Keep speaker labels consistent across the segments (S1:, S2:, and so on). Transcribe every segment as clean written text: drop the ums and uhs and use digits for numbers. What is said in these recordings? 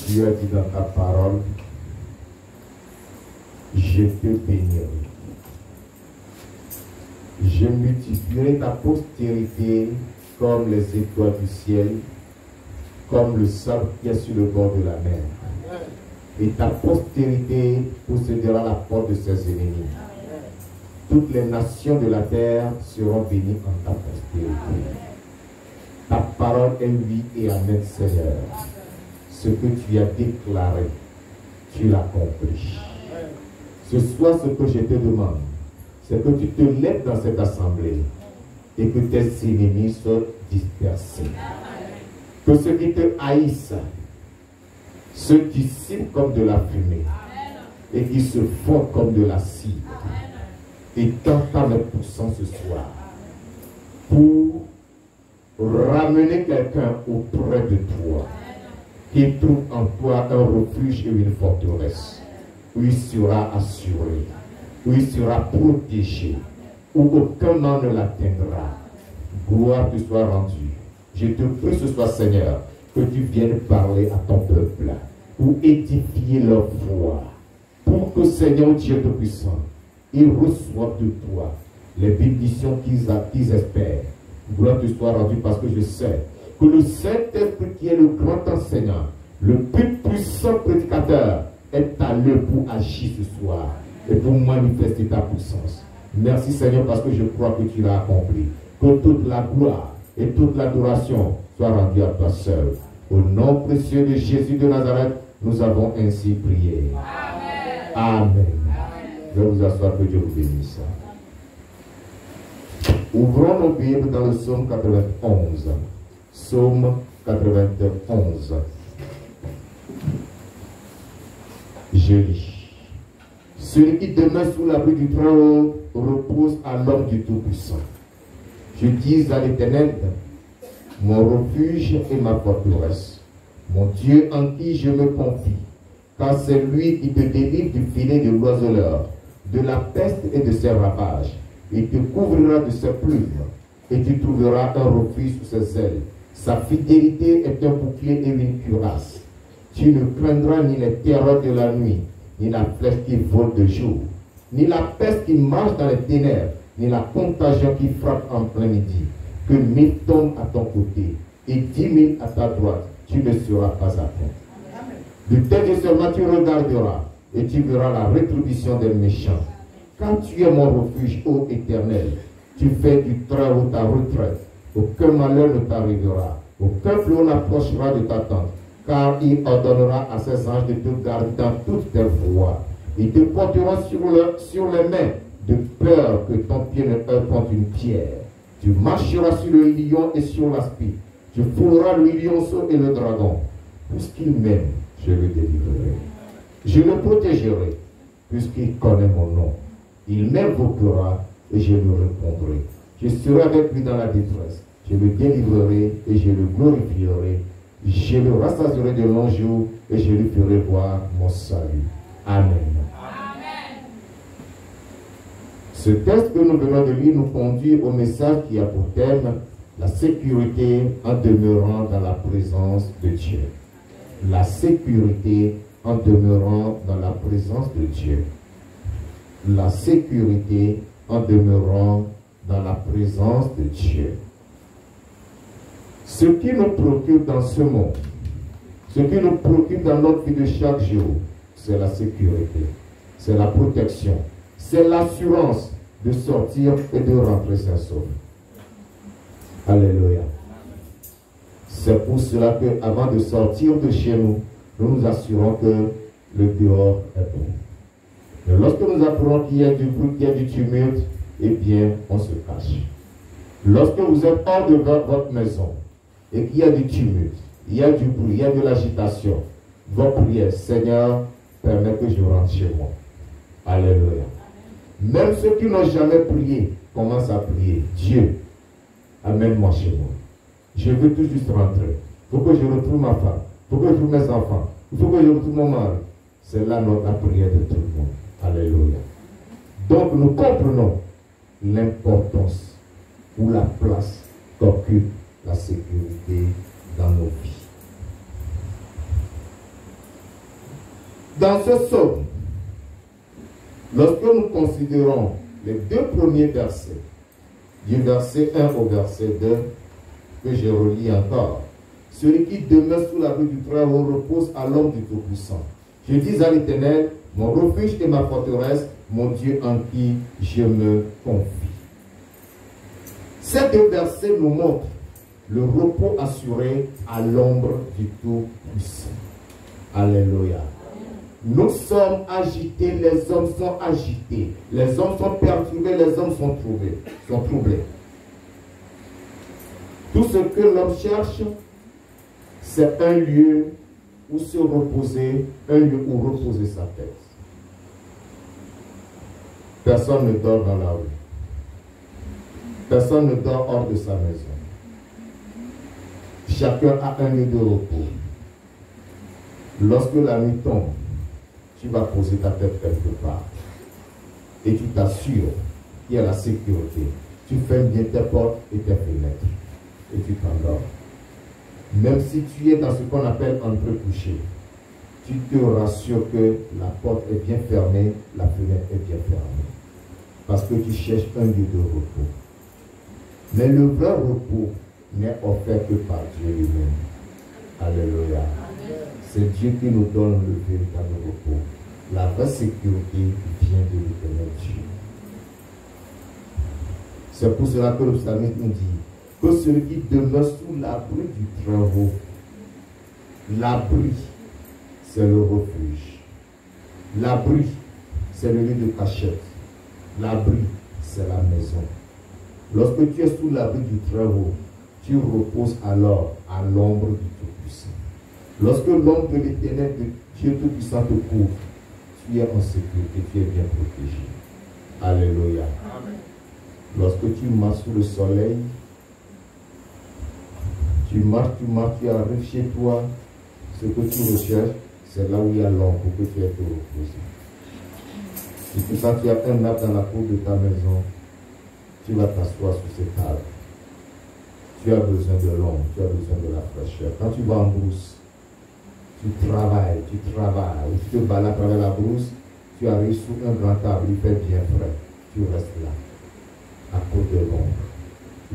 S1: Tu as dit dans ta parole, je te bénirai. Je multiplierai ta postérité comme les étoiles du ciel, comme le sable qui est sur le bord de la mer. Et ta postérité possédera la porte de ses ennemis. Toutes les nations de la terre seront bénies en ta postérité. Ta parole est oui et amen, Seigneur. Ce que tu as déclaré, tu l'accomplis. Ce soir, ce que je te demande, c'est que tu te lèves dans cette assemblée et que tes ennemis soient dispersés. Que ceux qui te haïssent se dissipent comme de la fumée et qui se font comme de la cire. Et t'entends mes poussants ce soir pour ramener quelqu'un auprès de toi qui trouve en toi un refuge et une forteresse où il sera assuré, où il sera protégé, où aucun mal ne l'atteindra. Gloire te soit rendue. Je te prie ce soir, Seigneur, que tu viennes parler à ton peuple pour édifier leur foi, pour que, Seigneur Dieu Tout-Puissant, ils reçoivent de toi les bénédictions qu'ils espèrent. Gloire te soit rendue parce que je sais que le Saint-Esprit qui est le grand enseignant, le plus puissant prédicateur, est à l'œuvre pour agir ce soir et pour manifester ta puissance. Merci Seigneur parce que je crois que tu l'as accompli. Que toute la gloire et toute l'adoration soient rendues à toi seul. Au nom précieux de Jésus de Nazareth, nous avons ainsi prié. Amen. Amen. Je vais vous asseoir, que Dieu vous bénisse. Ouvrons nos Bibles dans le psaume 91. Psaume 91. Je lis. Celui qui demeure sous l'abri du Très-Haut repose à l'homme du Tout-Puissant. Je dis à l'Éternel, mon refuge et ma forteresse, mon Dieu en qui je me confie, car c'est lui qui te délivre du filet de l'oiseleur, de la peste et de ses ravages. Il te couvrira de ses plumes, et tu trouveras un refuge sous ses ailes. Sa fidélité est un bouclier et une cuirasse. Tu ne craindras ni les terreurs de la nuit, ni la flèche qui vole de jour, ni la peste qui marche dans les ténèbres, ni la contagion qui frappe en plein midi. Que 1000 tombent à ton côté et 10 000 à ta droite, tu ne seras pas atteint. De tes yeux seulement tu regarderas et tu verras la rétribution des méchants. Car tu es mon refuge, ô Éternel, tu fais du Très-Haut ta retraite. Aucun malheur ne t'arrivera, aucun fléau n'approchera de ta tente, car il ordonnera à ses anges de te garder dans toutes tes voies. Ils te porteront sur les mains, de peur que ton pied ne heurte contre une pierre. Tu marcheras sur le lion et sur l'aspic. Tu fouleras le lionceau et le dragon. Puisqu'il m'aime, je le délivrerai. Je le protégerai, puisqu'il connaît mon nom. Il m'invoquera et je lui répondrai. Je serai avec lui dans la détresse. Je le délivrerai et je le glorifierai. Je le rassasierai de longs jours et je lui ferai voir mon salut. Amen. Ce texte que nous venons de lire nous conduit au message qui a pour thème la sécurité en demeurant dans la présence de Dieu. La sécurité en demeurant dans la présence de Dieu. La sécurité en demeurant dans la présence de Dieu. Ce qui nous préoccupe dans ce monde, ce qui nous préoccupe dans notre vie de chaque jour, c'est la sécurité, c'est la protection, c'est l'assurance de sortir et de rentrer sain sauf. Alléluia. C'est pour cela qu'avant de sortir de chez nous, nous nous assurons que le dehors est bon. Mais lorsque nous apprenons qu'il y a du bruit, qu'il y a du tumulte, eh bien, on se cache. Lorsque vous êtes hors de votre maison et qu'il y a du tumulte, il y a du bruit, il y a de l'agitation, votre prière, Seigneur, permet que je rentre chez moi. Alléluia. Même ceux qui n'ont jamais prié commencent à prier. Dieu, amène-moi chez moi. Je veux tout juste rentrer. Il faut que je retrouve ma femme. Il faut que je retrouve mes enfants. Il faut que je retrouve mon mari. C'est là la prière de tout le monde. Alléluia. Donc nous comprenons l'importance ou la place qu'occupe la sécurité dans nos vies. Dans ce psaume, lorsque nous considérons les deux premiers versets, du verset 1 au verset 2, que je relis encore, celui qui demeure sous l'abri du Très-Haut repose à l'ombre du Tout-Puissant. Je dis à l'Éternel, mon refuge et ma forteresse, mon Dieu en qui je me confie. Ces deux versets nous montrent le repos assuré à l'ombre du Tout-Puissant. Alléluia. Nous sommes agités, les hommes sont agités, les hommes sont perturbés, les hommes sont troublés. Tout ce que l'homme cherche, c'est un lieu où se reposer, un lieu où reposer sa tête. Personne ne dort dans la rue. Personne ne dort hors de sa maison. Chacun a un lieu de repos. Lorsque la nuit tombe, tu vas poser ta tête quelque part. Et tu t'assures qu'il y a la sécurité. Tu fermes bien tes portes et tes fenêtres. Et tu t'endors. Même si tu es dans ce qu'on appelle entre-couché, tu te rassures que la porte est bien fermée, la fenêtre est bien fermée. Parce que tu cherches un lieu de repos. Mais le vrai repos n'est offert que par Dieu lui-même. Alléluia. C'est Dieu qui nous donne le véritable repos. La vraie sécurité vient de l'Éternel Dieu. C'est pour cela que le psalmiste nous dit que celui qui demeure sous l'abri du Très-Haut, l'abri, c'est le refuge. L'abri, c'est le lieu de cachette. L'abri, c'est la maison. Lorsque tu es sous l'abri du Très-Haut, tu reposes alors à l'ombre du Tout-Puissant. Lorsque l'ombre de l'Éternel, de Dieu Tout-Puissant te couvre, tu es en sécurité, tu es bien protégé. Alléluia. Amen. Lorsque tu marches sous le soleil, tu marches, tu arrives chez toi, ce que tu recherches, c'est là où il y a l'ombre pour que tu aies te reposer. Si tu sens qu'il y a un arbre dans la cour de ta maison, tu vas t'asseoir sous cet arbre. Tu as besoin de l'ombre, tu as besoin de la fraîcheur. Quand tu vas en brousse, tu travailles, ou tu te balades à travers la brousse, tu arrives sous un grand arbre, il fait bien frais. Tu restes là, à cause de l'ombre.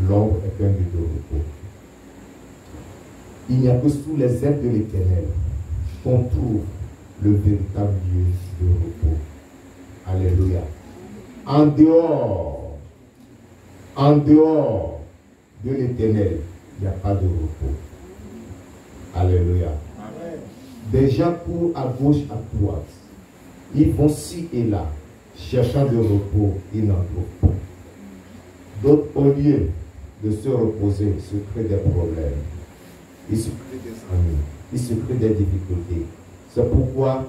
S1: L'ombre est un lieu de repos. Il n'y a que sous les ailes de l'Éternel qu'on trouve le véritable lieu de repos. Alléluia. En dehors de l'Éternel, il n'y a pas de repos. Alléluia. Amen. Des gens courent à gauche, à droite. Ils vont ci et là, cherchant de repos, ils n'en trouvent pas. D'autres, au lieu de se reposer, se créent des problèmes. Ils se créent des ennuis. Ils se créent des difficultés. C'est pourquoi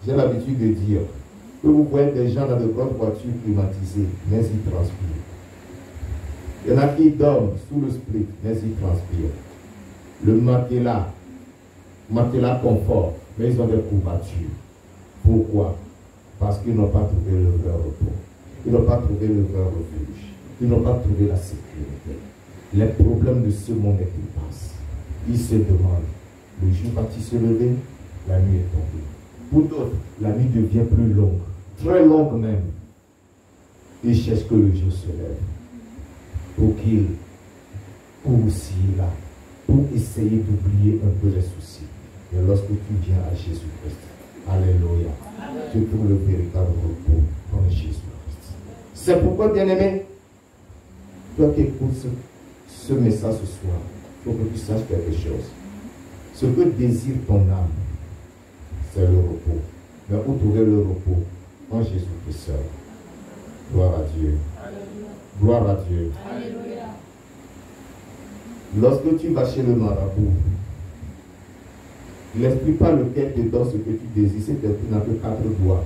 S1: j'ai l'habitude de dire que vous voyez des gens dans de grandes voitures climatisées, mais ils transpirent. Il y en a qui dorment sous le split, mais ils transpirent. Le matelas confort, mais ils ont des courbatures. Pourquoi? Parce qu'ils n'ont pas trouvé le vrai repos. Ils n'ont pas trouvé le vrai refuge. Ils n'ont pas trouvé la sécurité. Les problèmes de ce monde est qu'ils passent. Ils se demandent, le jour va-t-il se lever? La nuit est tombée. Pour d'autres, la nuit devient plus longue, très longue même. Ils cherchent que le jour se lève pour qu'ils courent ci et là, pour essayer d'oublier un peu les soucis. Mais lorsque tu viens à Jésus-Christ, alléluia, tu trouves le véritable repos en Jésus-Christ. C'est pourquoi, bien-aimé, toi qui écoutes ce message ce soir, il faut que tu saches quelque chose. Ce que désire ton âme, c'est le repos. Mais où trouver le repos? En Jésus-Christ seul. Gloire à Dieu. Alléluia. Gloire à Dieu. Alléluia. Lorsque tu vas chez le marabout, il n'explique pas lequel te donne ce que tu désires. Cet esprit n'a que 4 doigts.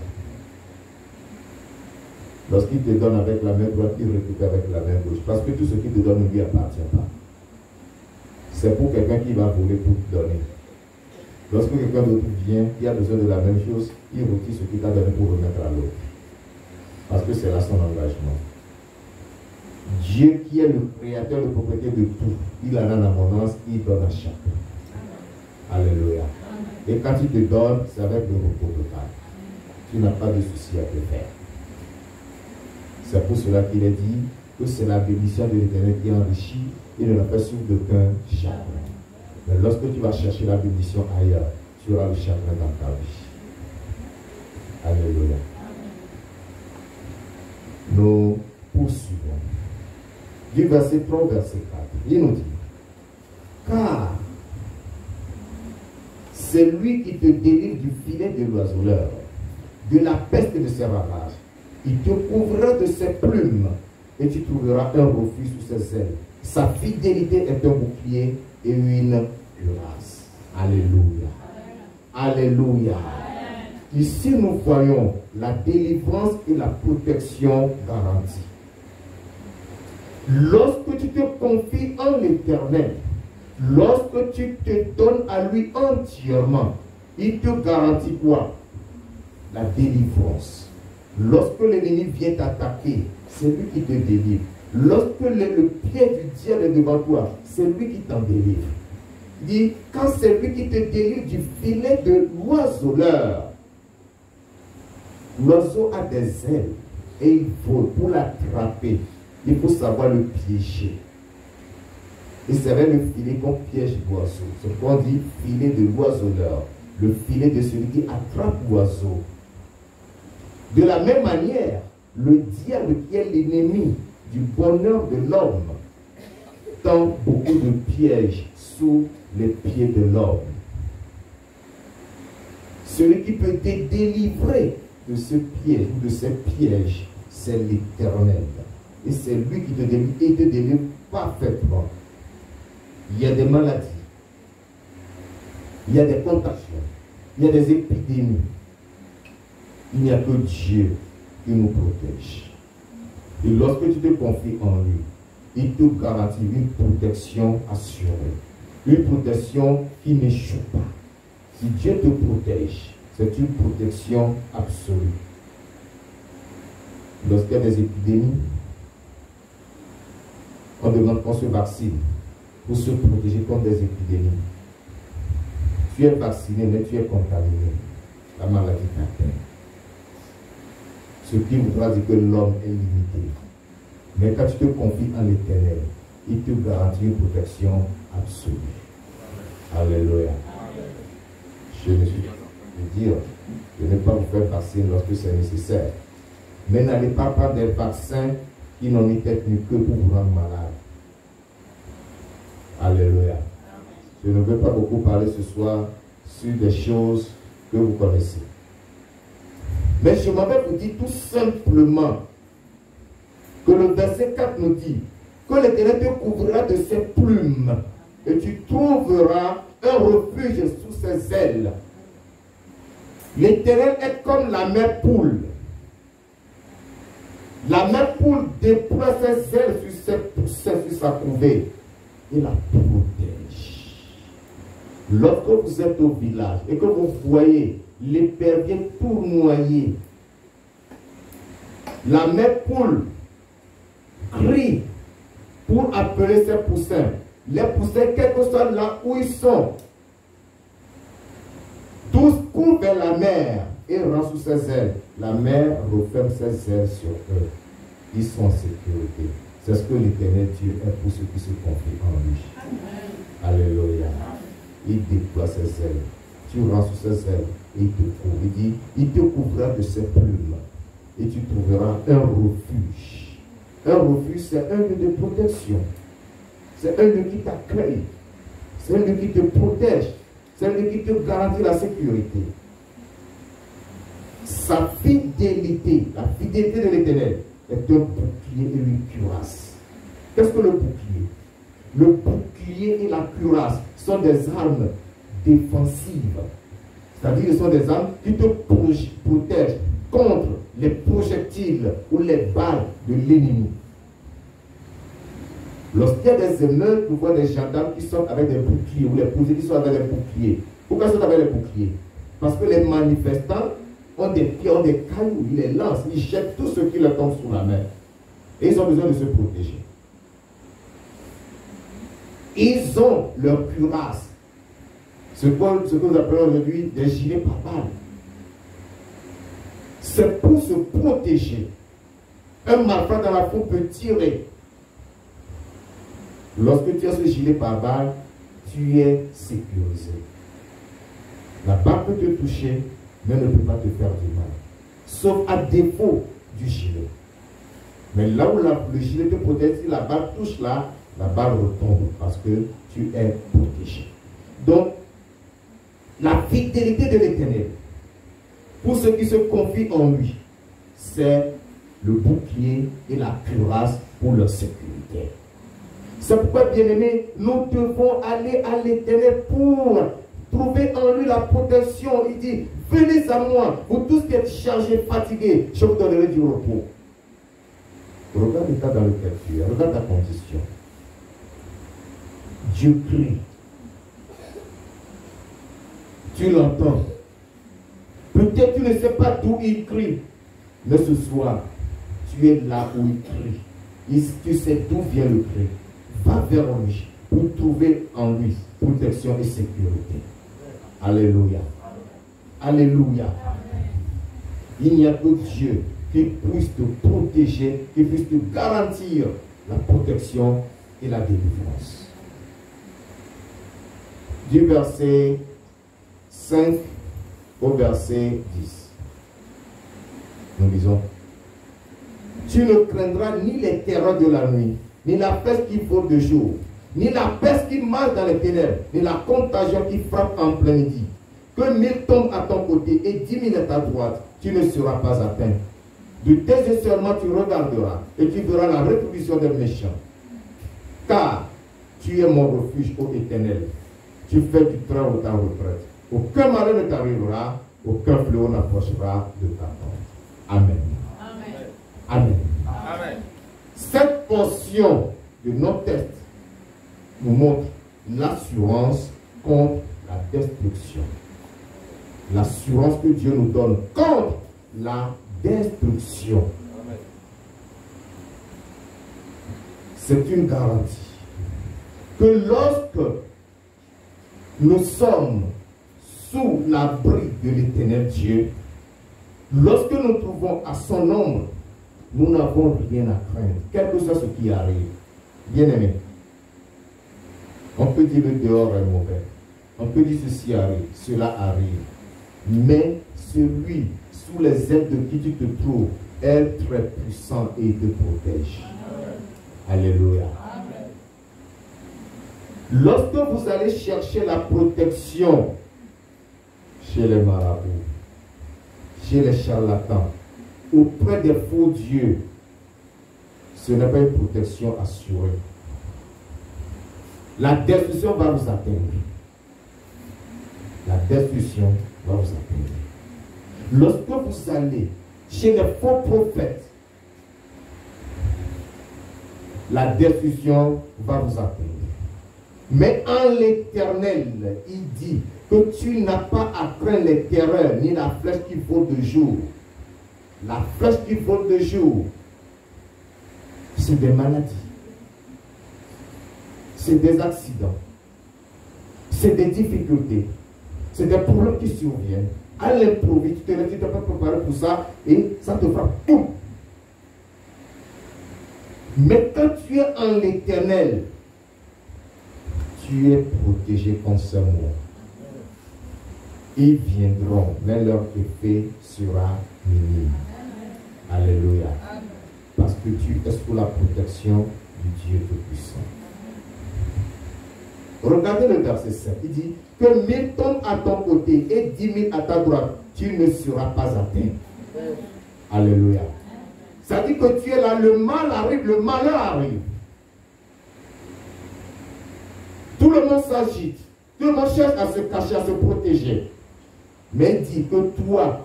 S1: Lorsqu'il te donne avec la main droite, il récupère avec la main gauche. Parce que tout ce qu'il te donne ne lui appartient pas. C'est pour quelqu'un qui va voler pour te donner. Lorsque quelqu'un d'autre vient, qui a besoin de la même chose, il retire ce qu'il t'a donné pour remettre à l'autre. Parce que c'est là son engagement. Dieu qui est le créateur, le propriétaire de tout, il en a en abondance, il donne à chacun. Alléluia. Et quand il te donne, c'est avec le repos total. Tu n'as pas de souci à te faire. C'est pour cela qu'il est dit que c'est la bénédiction de l'Éternel qui enrichit et ne la fait sur d'aucun chagrin. Mais lorsque tu vas chercher la bénédiction ailleurs, tu auras le chagrin dans ta vie. Alléluia. Nous poursuivons. Du verset 3 au verset 4. Il nous dit, car c'est lui qui te délivre du filet de l'oiseleur, de la peste de ses ravages. Il te couvrira de ses plumes et tu trouveras un refuge sous ses ailes. Sa fidélité est un bouclier et une cuirasse. Alléluia. Alléluia. Ici, nous voyons la délivrance et la protection garantie. Lorsque tu te confies en l'Éternel, lorsque tu te donnes à lui entièrement, il te garantit quoi? La délivrance. Lorsque l'ennemi vient t'attaquer, c'est lui qui te délivre. Lorsque le pied du diable est devant toi, c'est lui qui t'en délivre. Il dit, quand c'est lui qui te délivre du filet de l'oiseleur, l'oiseau a des ailes et il vole. Pour l'attraper, il faut savoir le piéger. Et c'est avec le filet qu'on piège l'oiseau. C'est qu'on dit filet de l'oiseleur, le filet de celui qui attrape l'oiseau. De la même manière, le diable qui est l'ennemi du bonheur de l'homme tend beaucoup de pièges sous les pieds de l'homme. Celui qui peut te délivrer de ce piège ou de ces pièges, c'est l'Éternel. Et c'est lui qui te délivre et te délivre parfaitement. Il y a des maladies, il y a des contagions, il y a des épidémies. Il n'y a que Dieu qui nous protège. Et lorsque tu te confies en lui, il te garantit une protection assurée. Une protection qui n'échoue pas. Si Dieu te protège, c'est une protection absolue. Lorsqu'il y a des épidémies, on demande qu'on se vaccine pour se protéger contre des épidémies. Tu es vacciné, mais tu es contaminé. La maladie t'atteint. Ce qui voudra dire que l'homme est limité. Mais quand tu te confies en l'Éternel, il te garantit une protection absolue. Alléluia. Je me suis dit de ne pas vous faire vacciner lorsque c'est nécessaire. Mais n'allez pas prendre des vaccins qui n'ont ni tête ni queue pour vous rendre malade. Alléluia. Je ne veux pas beaucoup parler ce soir sur des choses que vous connaissez. Mais je m'avais vous dire tout simplement que le verset 4 nous dit que l'Éternel te couvrira de ses plumes et tu trouveras un refuge sous ses ailes. L'Éternel est comme la mère poule. La mère poule déploie ses ailes sur sa couvée et la protège. Lorsque vous êtes au village et que vous voyez l'épervier tournoyer, la mère poule crie pour appeler ses poussins. Les poussins, quel que soit là où ils sont, tous courent vers la mer et rentrent sous ses ailes. La mer referme ses ailes sur eux. Ils sont en sécurité. C'est ce que l'Éternel Dieu est pour ceux qui se confient en lui. Alléluia. Il déploie ses ailes. Tu rentres sous ses ailes et il te couvre. Il dit, il te couvrira de ses plumes et tu trouveras un refuge. Un refuge, c'est un lieu de protection. C'est un lieu qui t'accueille. C'est un lieu qui te protège. C'est un lieu qui te garantit la sécurité. Sa fidélité, la fidélité de l'Éternel, est un bouclier et une cuirasse. Qu'est-ce que le bouclier? Le bouclier et la cuirasse sont des armes défensives. C'est-à-dire, ce sont des armes qui te protègent contre les projectiles ou les balles de l'ennemi. Lorsqu'il y a des émeutes, nous voyons des gendarmes qui sont avec des boucliers ou les policiers qui sont avec des boucliers. Pourquoi ils sont avec les boucliers? Parce que les manifestants ont des pieds, ont des cailloux, ils les lancent, ils jettent tout ce qui leur tombe sous la main. Et ils ont besoin de se protéger. Ils ont leur cuirasse. Ce que nous appelons aujourd'hui des gilets pare-balles. C'est pour se protéger. Un malfrat dans la foule peut tirer. Lorsque tu as ce gilet pare-balles, tu es sécurisé. La balle peut te toucher, mais ne peut pas te faire du mal. Sauf à défaut du gilet. Mais là où le gilet te protège, si la balle touche là, la balle retombe parce que tu es protégé. Donc, la fidélité de l'Éternel, pour ceux qui se confient en lui, c'est le bouclier et la cuirasse pour leur sécurité. C'est pourquoi, bien-aimés, nous devons aller à l'Éternel pour trouver en lui la protection. Il dit, venez à moi, vous tous qui êtes chargés, fatigués, je vous donnerai du repos. Regarde l'état dans lequel tu es, regarde ta condition. Dieu crie. Tu l'entends. Peut-être tu ne sais pas d'où il crie, mais ce soir, tu es là où il crie. Tu sais d'où vient le cri. Va vers lui pour trouver en lui protection et sécurité. Alléluia. Alléluia. Il n'y a que Dieu qui puisse te protéger, qui puisse te garantir la protection et la délivrance. Du verset 5 au verset 10. Nous lisons. Tu ne craindras ni les terreurs de la nuit, ni la peste qui vole de jour, ni la peste qui marche dans les ténèbres, ni la contagion qui frappe en plein midi. Que 1000 tombent à ton côté et 10 000 à ta droite, tu ne seras pas atteint. De tes yeux seulement tu regarderas et tu verras la rétribution des méchants. Car tu es mon refuge, ô Éternel. Tu fais du train au ta retraite. Aucun malheur ne t'arrivera, aucun fléau n'approchera de ta tente. Amen. Amen. Amen. Amen. Cette portion de notre texte nous montre l'assurance contre la destruction. L'assurance que Dieu nous donne contre la destruction. C'est une garantie que lorsque nous sommes sous l'abri de l'Éternel Dieu, lorsque nous trouvons à son ombre, nous n'avons rien à craindre, quel que soit ce qui arrive. Bien-aimé, on peut dire le dehors est mauvais, on peut dire ceci arrive, cela arrive, mais celui sous les ailes de qui tu te trouves est très puissant et te protège. Alléluia. Lorsque vous allez chercher la protection chez les marabouts, chez les charlatans, auprès des faux dieux, ce n'est pas une protection assurée. La destruction va vous atteindre. La destruction va vous atteindre. Lorsque vous allez chez les faux prophètes, la destruction va vous atteindre. Mais en l'Éternel, il dit que tu n'as pas à craindre les terreurs, ni la flèche qui vole de jour. La flèche qui vole de jour, c'est des maladies. C'est des accidents. C'est des difficultés. C'est des problèmes qui surviennent. À l'improviste, tu t'es pas préparé pour ça et ça te frappe. Boum. Mais quand tu es en l'Éternel, tu es protégé contre ce mot. Ils viendront, mais leur effet sera minime. Alléluia. Parce que tu es sous la protection du Dieu Tout-Puissant. Regardez le verset 7. Il dit que 1000 tombent à ton côté et 10 000 à ta droite, tu ne seras pas atteint. Alléluia. Ça dit que tu es là, le mal arrive, le malheur arrive. Tout le monde s'agite. Tout le monde cherche à se cacher, à se protéger. Mais il dit que toi,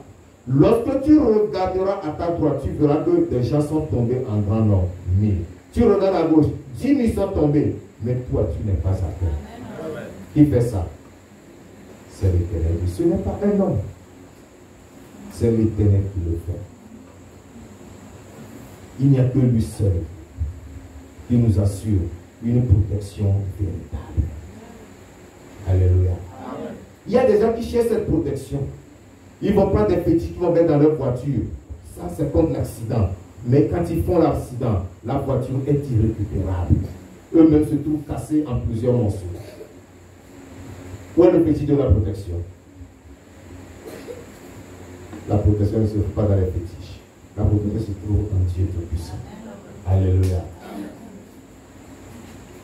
S1: lorsque tu regarderas à ta droite, tu verras que des gens sont tombés en grand nombre. 1000. Tu regardes à gauche, 10 000 sont tombés. Mais toi, tu n'es pas atteint. Qui fait ça? C'est l'Éternel. Ce n'est pas un homme. C'est l'Éternel qui le fait. Il n'y a que lui seul qui nous assure une protection véritable. Alléluia. Il y a des gens qui cherchent cette protection. Ils vont prendre des petits qui vont mettre dans leur voiture. Ça, c'est contre l'accident. Mais quand ils font l'accident, la voiture est irrécupérable. Eux-mêmes se trouvent cassés en plusieurs morceaux. Où est le petit de la protection? La protection ne se trouve pas dans les fétiches. La protection se trouve en Dieu Tout-Puissant. Alléluia.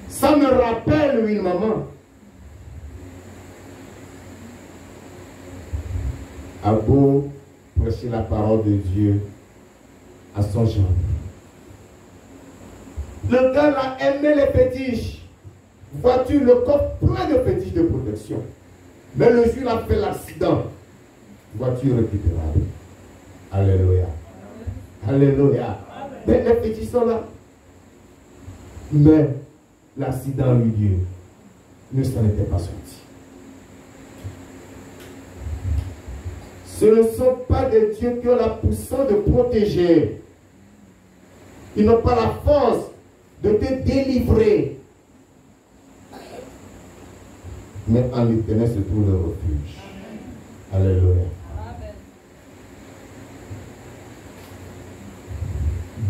S1: Ça me rappelle une maman. A beau prêcher la parole de Dieu à son genre. Le gars a aimé les fétiches. Vois-tu le corps plein de fétiches de protection. Mais le jour il a fait l'accident. Voiture récupérable. Alléluia. Alléluia. Mais les fétiches sont là. Mais l'accident a eu lieu. Ne s'en était pas sorti. Ce ne sont pas des dieux qui ont la puissance de protéger. Ils n'ont pas la force de te délivrer. Mais en l'Éternel se trouve le refuge. Alléluia.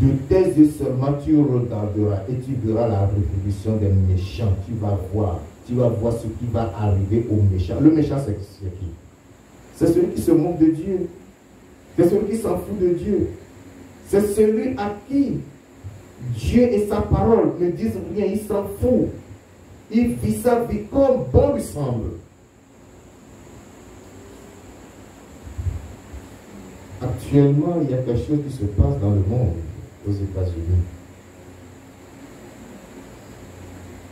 S1: De tes yeux seulement tu regarderas et tu verras la rétribution des méchants. Tu vas voir ce qui va arriver aux méchants. Le méchant, c'est qui? C'est celui qui se moque de Dieu. C'est celui qui s'en fout de Dieu. C'est celui à qui Dieu et sa parole ne disent rien. Il s'en fout. Il vit sa vie comme bon lui semble. Actuellement, il y a quelque chose qui se passe dans le monde, aux États-Unis.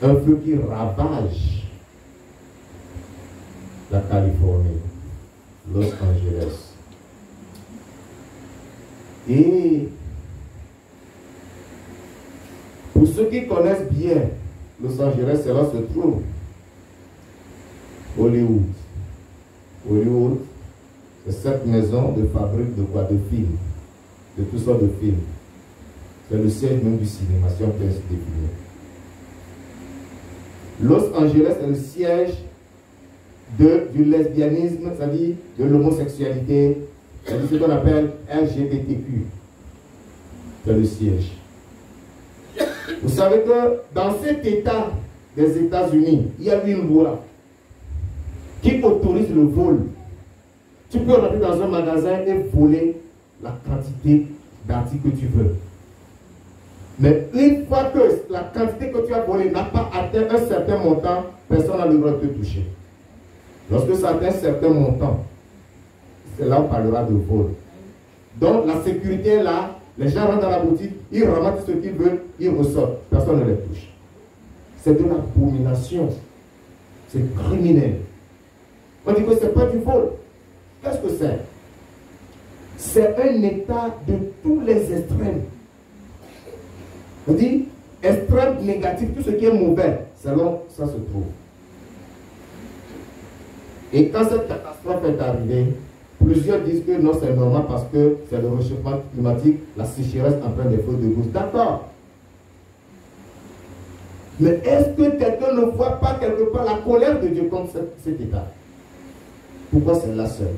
S1: Un feu qui ravage la Californie, Los Angeles. Et pour ceux qui connaissent bien Los Angeles, c'est là se trouve Hollywood. Hollywood, c'est cette maison de fabrique de quoi? De films, de toutes sortes de films. C'est le siège même du cinéma, si on peut ainsi définir. Los Angeles est le siège du lesbianisme, c'est-à-dire de l'homosexualité, c'est-à-dire ce qu'on appelle LGBTQ. C'est le siège. Vous savez que dans cet état des États-Unis, il y a une loi qui autorise le vol. Tu peux rentrer dans un magasin et voler la quantité d'articles que tu veux. Mais une fois que la quantité que tu as volée n'a pas atteint un certain montant, personne n'a le droit de te toucher. Lorsque ça atteint un certain montant, c'est là où on parlera de vol. Donc la sécurité est là, les gens rentrent dans la boutique, ils ramassent ce qu'ils veulent, ils ressortent. Personne ne les touche. C'est de l'abomination. C'est criminel. On dit que ce n'est pas du vol. Qu'est-ce que c'est? C'est un état de tous les extrêmes. On dit extrême négatif, tout ce qui est mauvais, c'est là où ça se trouve. Et quand cette catastrophe est arrivée, plusieurs disent que non, c'est normal parce que c'est le réchauffement climatique, la sécheresse entraîne des feux de brousse. D'accord. Mais est-ce que quelqu'un ne voit pas quelque part la colère de Dieu contre cet état? Pourquoi c'est là seul?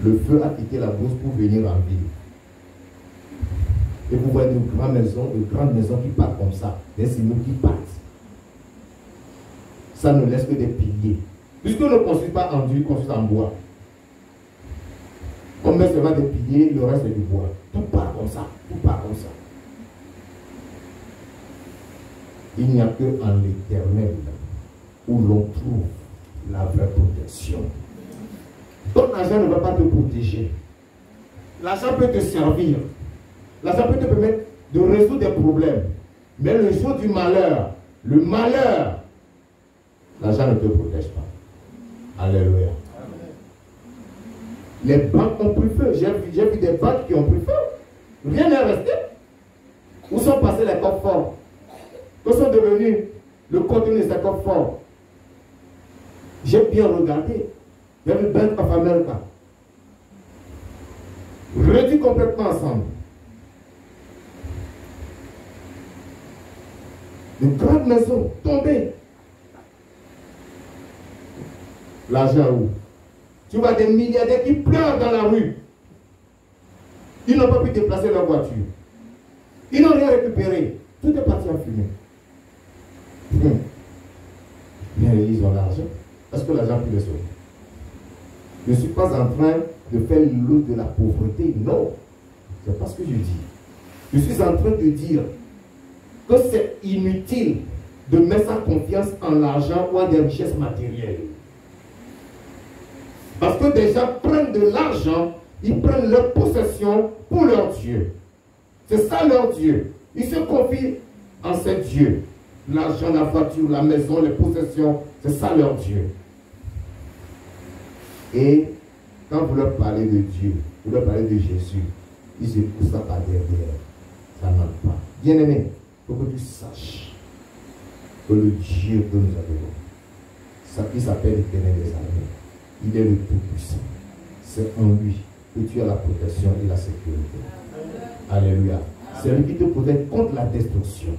S1: Le feu a quitté la brousse pour venir en ville. Et vous voyez de grandes maisons qui partent comme ça, des immeubles qui partent. Ça ne laisse que des piliers. Puisqu'on ne construit pas en dur, on construit en bois. On met seulement des piliers, le reste est du bois. Tout part comme ça, tout part comme ça. Il n'y a que en l'Éternel où l'on trouve la vraie protection. Ton argent ne va pas te protéger. L'argent peut te servir. L'argent peut te permettre de résoudre des problèmes. Mais le jour du malheur, le malheur, l'argent ne te protège pas. Alléluia. Les banques ont pris feu. J'ai vu des banques qui ont pris feu. Rien n'est resté. Où sont passés les coffres forts? Que sont devenus le contenu de ces coffres forts? J'ai bien regardé. J'ai vu Bank of America. Réduit complètement ensemble. Une grande maison tombée. L'argent où? Tu vois des milliardaires qui pleurent dans la rue. Ils n'ont pas pu déplacer leur voiture. Ils n'ont rien récupéré. Tout est parti en fumée. Mais ils ont l'argent. Est-ce que l'argent peut les sauver? Je ne suis pas en train de faire l'eau de la pauvreté. Non. Ce n'est pas ce que je dis. Je suis en train de dire que c'est inutile de mettre sa confiance en l'argent ou en des richesses matérielles. Parce que des gens prennent de l'argent, ils prennent leur possession pour leur Dieu. C'est ça leur Dieu. Ils se confient en ces dieux. L'argent, la voiture, la maison, les possessions, c'est ça leur Dieu. Et quand vous leur parlez de Dieu, vous leur parlez de Jésus, ils se poussent ça par derrière. Ça ne manque pas. Bien-aimé, il faut que tu saches que le Dieu que nous avons, il s'appelle l'Éternel des armées. Il est le Tout-Puissant. C'est en lui que tu as la protection et la sécurité. Alléluia. C'est lui qui te protège contre la destruction.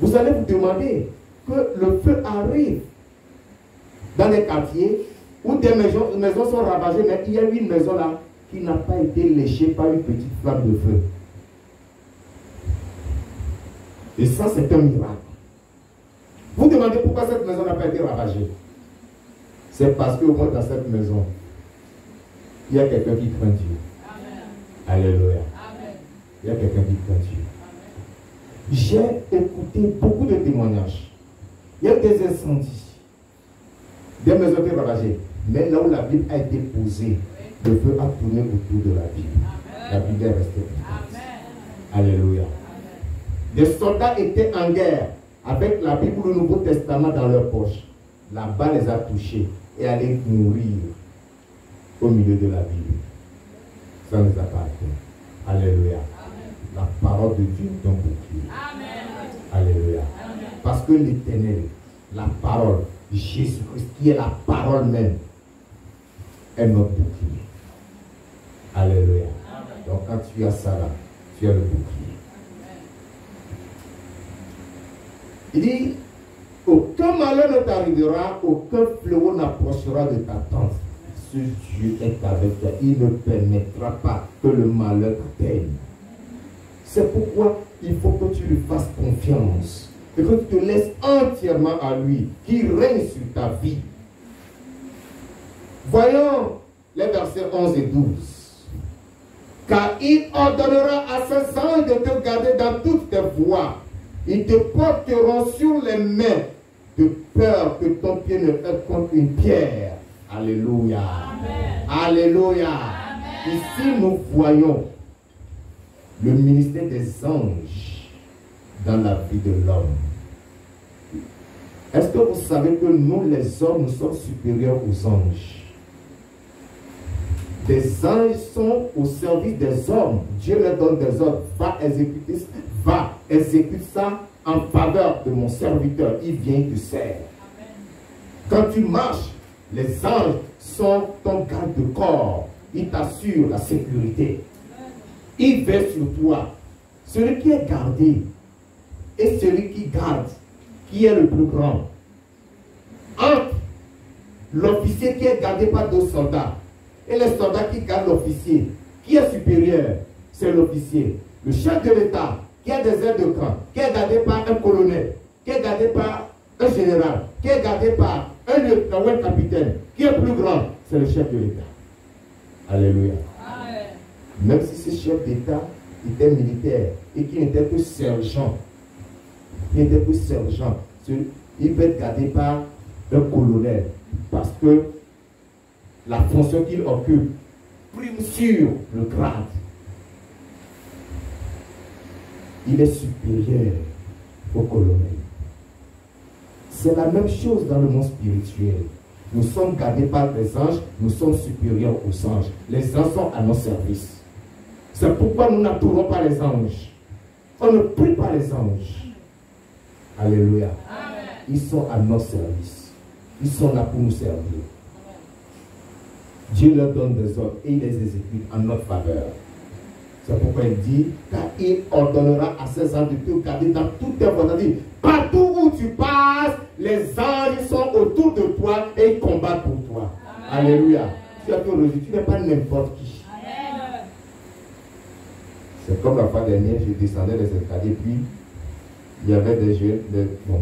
S1: Vous allez vous demander que le feu arrive dans les quartiers où des maisons sont ravagées, mais il y a une maison là qui n'a pas été léchée par une petite flamme de feu. Et ça, c'est un miracle. Vous demandez pourquoi cette maison n'a pas été ravagée. C'est parce qu'au moins dans cette maison, il y a quelqu'un qui craint Dieu. Amen. Alléluia. Amen. Il y a quelqu'un qui craint Dieu. J'ai écouté beaucoup de témoignages. Il y a des incendies. Des maisons étaient ravagées. Mais là où la Bible a été posée, le feu a tourné autour de la Bible. Amen. La Bible est restée. Amen. Alléluia. Amen. Des soldats étaient en guerre avec la Bible ou le Nouveau Testament dans leur poche. La balle les a touchés et allaient mourir au milieu de la Bible. Ça nous appartient. Alléluia. Amen. La parole de Dieu est un bouclier. Alléluia. Amen. Parce que l'Éternel, la parole, Jésus-Christ, qui est la parole même, est notre bouclier. Alléluia. Amen. Donc quand tu as ça là, tu as le bouclier. Amen. Il dit, aucun malheur ne t'arrivera, aucun fléau n'approchera de ta tente. Ce Dieu est avec toi. Il ne permettra pas que le malheur t'atteigne. C'est pourquoi il faut que tu lui fasses confiance et que tu te laisses entièrement à lui, qui règne sur ta vie. Voyons les versets 11 et 12. Car il ordonnera à ses anges de te garder dans toutes tes voies. Ils te porteront sur les mains, de peur que ton pied ne heurte contre une pierre. Alléluia. Amen. Alléluia. Amen. Ici, nous voyons le ministère des anges dans la vie de l'homme. Est-ce que vous savez que nous, les hommes, nous sommes supérieurs aux anges? Des anges sont au service des hommes. Dieu leur donne des ordres. Va exécuter ça en faveur de mon serviteur. Il vient te sert. Quand tu marches, les anges sont ton garde-corps. Ils t'assurent la sécurité. Ils veillent sur toi. Celui qui est gardé et celui qui garde, qui est le plus grand. Entre l'officier qui est gardé par d'autres soldats et les soldats qui gardent l'officier, qui est supérieur, c'est l'officier. Le chef de l'État, qui a des aides de camp, qui est gardé par un colonel, qui est gardé par un général, qui est gardé par un lieutenant ou un capitaine, qui est plus grand, c'est le chef de l'État. Alléluia. Amen. Même si ce chef d'État était militaire et qui n'était que sergent, il peut être gardé par un colonel parce que la fonction qu'il occupe prime sur le grade. Il est supérieur au colonel. C'est la même chose dans le monde spirituel. Nous sommes gardés par les anges, nous sommes supérieurs aux anges. Les anges sont à nos services. C'est pourquoi nous n'adorons pas les anges. On ne prie pas les anges. Alléluia. Amen. Ils sont à nos services. Ils sont là pour nous servir. Dieu leur donne des ordres et il les exécute en notre faveur. C'est pourquoi il dit, car il ordonnera à ses anges de te garder dans toutes tes voies. Partout où où tu passes, les anges sont autour de toi et ils combattent pour toi. Amen. Alléluia. Tu as tout reçu, tu n'es pas n'importe qui. C'est comme la fois dernière, je descendais les escaliers, puis il y avait des jeunes,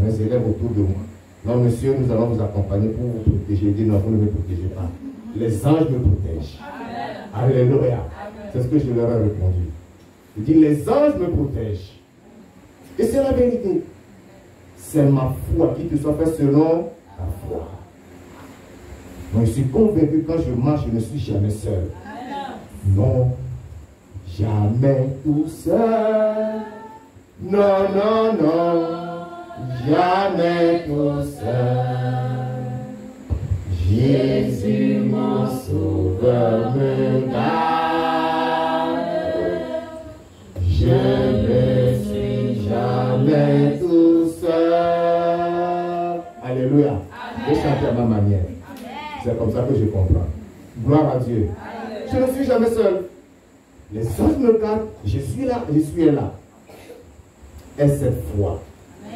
S1: mes élèves autour de moi. Non, monsieur, nous allons vous accompagner pour vous protéger. Il dit non, vous ne me protégez pas. Les anges me protègent. Amen. Alléluia. C'est ce que je leur ai répondu. Il dit les anges me protègent. Et c'est la vérité. C'est ma foi qui te soit faite selon ta foi. Donc je suis convaincu que quand je marche, je ne suis jamais seul. Non, jamais tout seul. Non, non, non, jamais tout seul. Jésus, mon sauveur, me garde. Je ne suis jamais tout seul. Alléluia. Je chante à ma manière. C'est comme ça que je comprends. Gloire à Dieu. Je ne suis jamais seul. Les anges me gardent. Je suis là, je suis là. Et cette foi,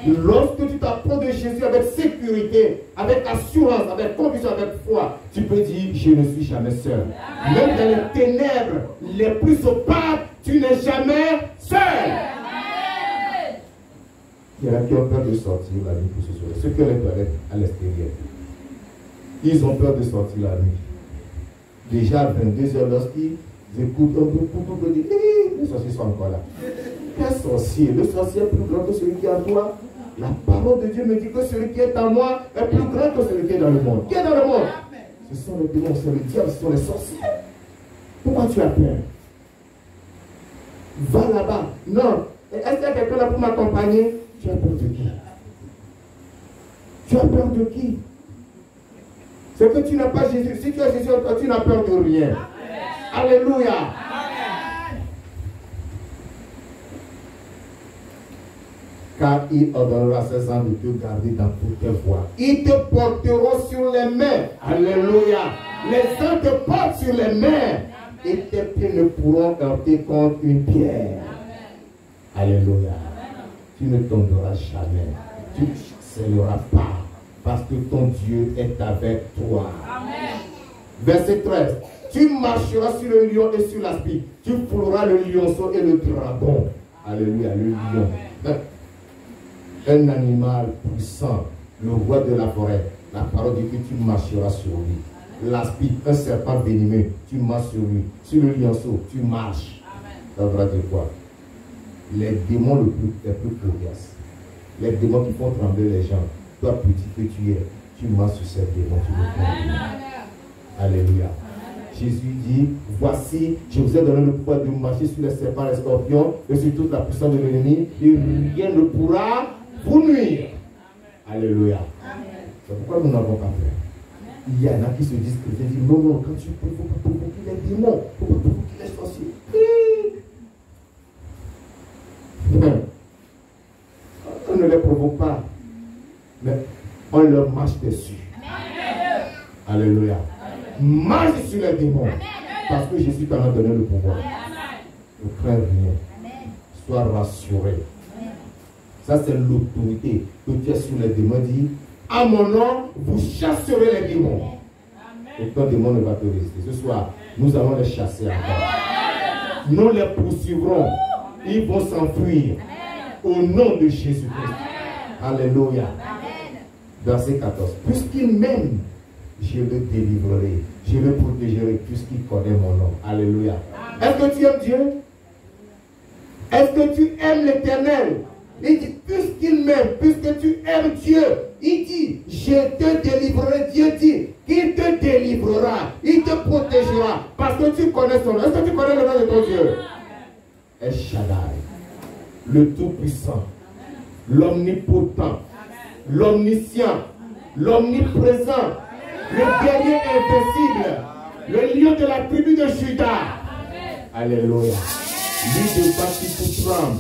S1: lorsque tu t'approches de Jésus avec sécurité, avec assurance, avec conviction, avec foi, tu peux dire, je ne suis jamais seul. Même dans les ténèbres les plus opaques, tu n'es jamais seul. Il y en a qui ont peur de sortir la nuit pour se sauver. Ceux qui ont les toilettes à l'extérieur, ils ont peur de sortir la nuit. Déjà à 22h, lorsqu'ils écoutent un peu, pour dire, les sorciers sont encore là. Quel sorcier? Le sorcier est plus grand que celui qui est en toi. La parole de Dieu me dit que celui qui est en moi est plus grand que celui qui est dans le monde. Qui est dans le monde? Ce sont les démons, c'est le diable, ce sont les sorciers. Pourquoi tu as peur? Va là-bas. Non. Est-ce qu'il y a quelqu'un là pour m'accompagner? Tu as peur de qui? Tu as peur de qui? C'est que tu n'as pas Jésus. Si tu as Jésus en toi, tu n'as peur de rien. Amen. Alléluia. Amen. Car il ordonnera à ses anges de te garder dans toutes tes voies. Ils te porteront sur les mains. Alléluia. Les anges te portent sur les mains. Et tes pieds ne pourront heurter contre une pierre. Alléluia. Tu ne tomberas jamais. Tu ne chancelleras pas. Parce que ton Dieu est avec toi. Amen. Verset 13. Tu marcheras sur le lion et sur l'aspi. Tu fouleras le lionceau et le dragon. Alléluia, le lion. Amen. Un animal puissant, le roi de la forêt. La parole dit que tu marcheras sur lui. L'aspi, un serpent venimeux, tu marches sur lui. Sur le lionceau, tu marches. Ça voudra dire quoi? Les démons les plus coriaces. Les démons qui font trembler les gens. Toi, petit que tu es, tu marches sur ces démons. Alléluia. Jésus dit, voici, je vous ai donné le pouvoir de marcher sur les serpents, les scorpions, et sur toute la puissance de l'ennemi, et rien ne pourra vous nuire. Alléluia. C'est pourquoi nous n'avons pas peur. Il y en a qui se disent que disent, non, non, quand tu peux, il ne faut pas provoquer les démons, il ne faut pas provoquer les sorciers. On ne les provoque pas, mais on leur marche dessus. Amen. Alléluia. Marche sur les démons. Amen. Parce que Jésus t'en a donné le pouvoir. Ne crains rien. Amen. Sois rassuré. Amen. Ça, c'est l'autorité que tu as sur les démons. Dit, à mon nom, vous chasserez les démons. Amen. Et ton démon ne va te résister. Ce soir, nous allons les chasser encore. Nous les poursuivrons. Ils vont s'enfuir. Au nom de Jésus-Christ. Alléluia. Amen. Verset 14. Puisqu'il m'aime, je le délivrerai. Je le protégerai puisqu'il connaît mon nom. Alléluia. Est-ce que tu aimes Dieu? Est-ce que tu aimes l'Éternel? Il dit, puisqu'il m'aime, puisque tu aimes Dieu, il dit, je te délivrerai. Dieu dit, il te délivrera. Il te protégera. Parce que tu connais son nom. Est-ce que tu connais le nom de ton Dieu? El Shaddai, le Tout-Puissant, l'Omnipotent, l'Omniscient, l'Omniprésent, le guerrier invincible, le lion de la tribu de Juda. Alléluia. Lui de bâti pour tremble,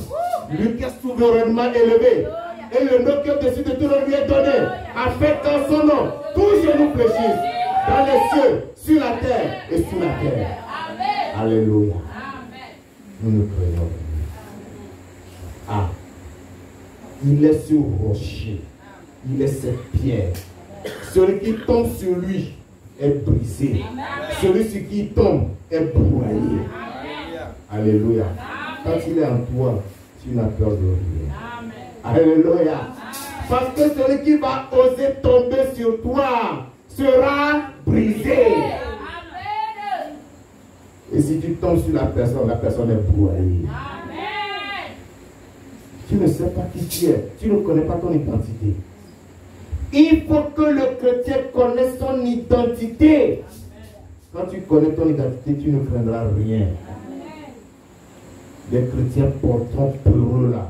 S1: lui qui est souverainement élevé, et le nom qui est dessus de tout le lui est donné, afin qu'en son nom, tous genou fléchissent, dans les cieux, sur la terre et sous la terre. Alléluia. Nous ne craignons pas. Ah, il est sur rocher. il est cette pierre. Celui qui tombe sur lui est brisé. Celui sur qui il tombe est broyé. Alléluia. Quand il est en toi, tu n'as peur de rien. Alléluia. Parce que celui qui va oser tomber sur toi sera brisé. Et si tu tombes sur la personne est broyée. Tu ne sais pas qui tu es. Tu ne connais pas ton identité. Il faut que le chrétien connaisse son identité. Quand tu connais ton identité, tu ne craindras rien. Les chrétiens portant peureux là.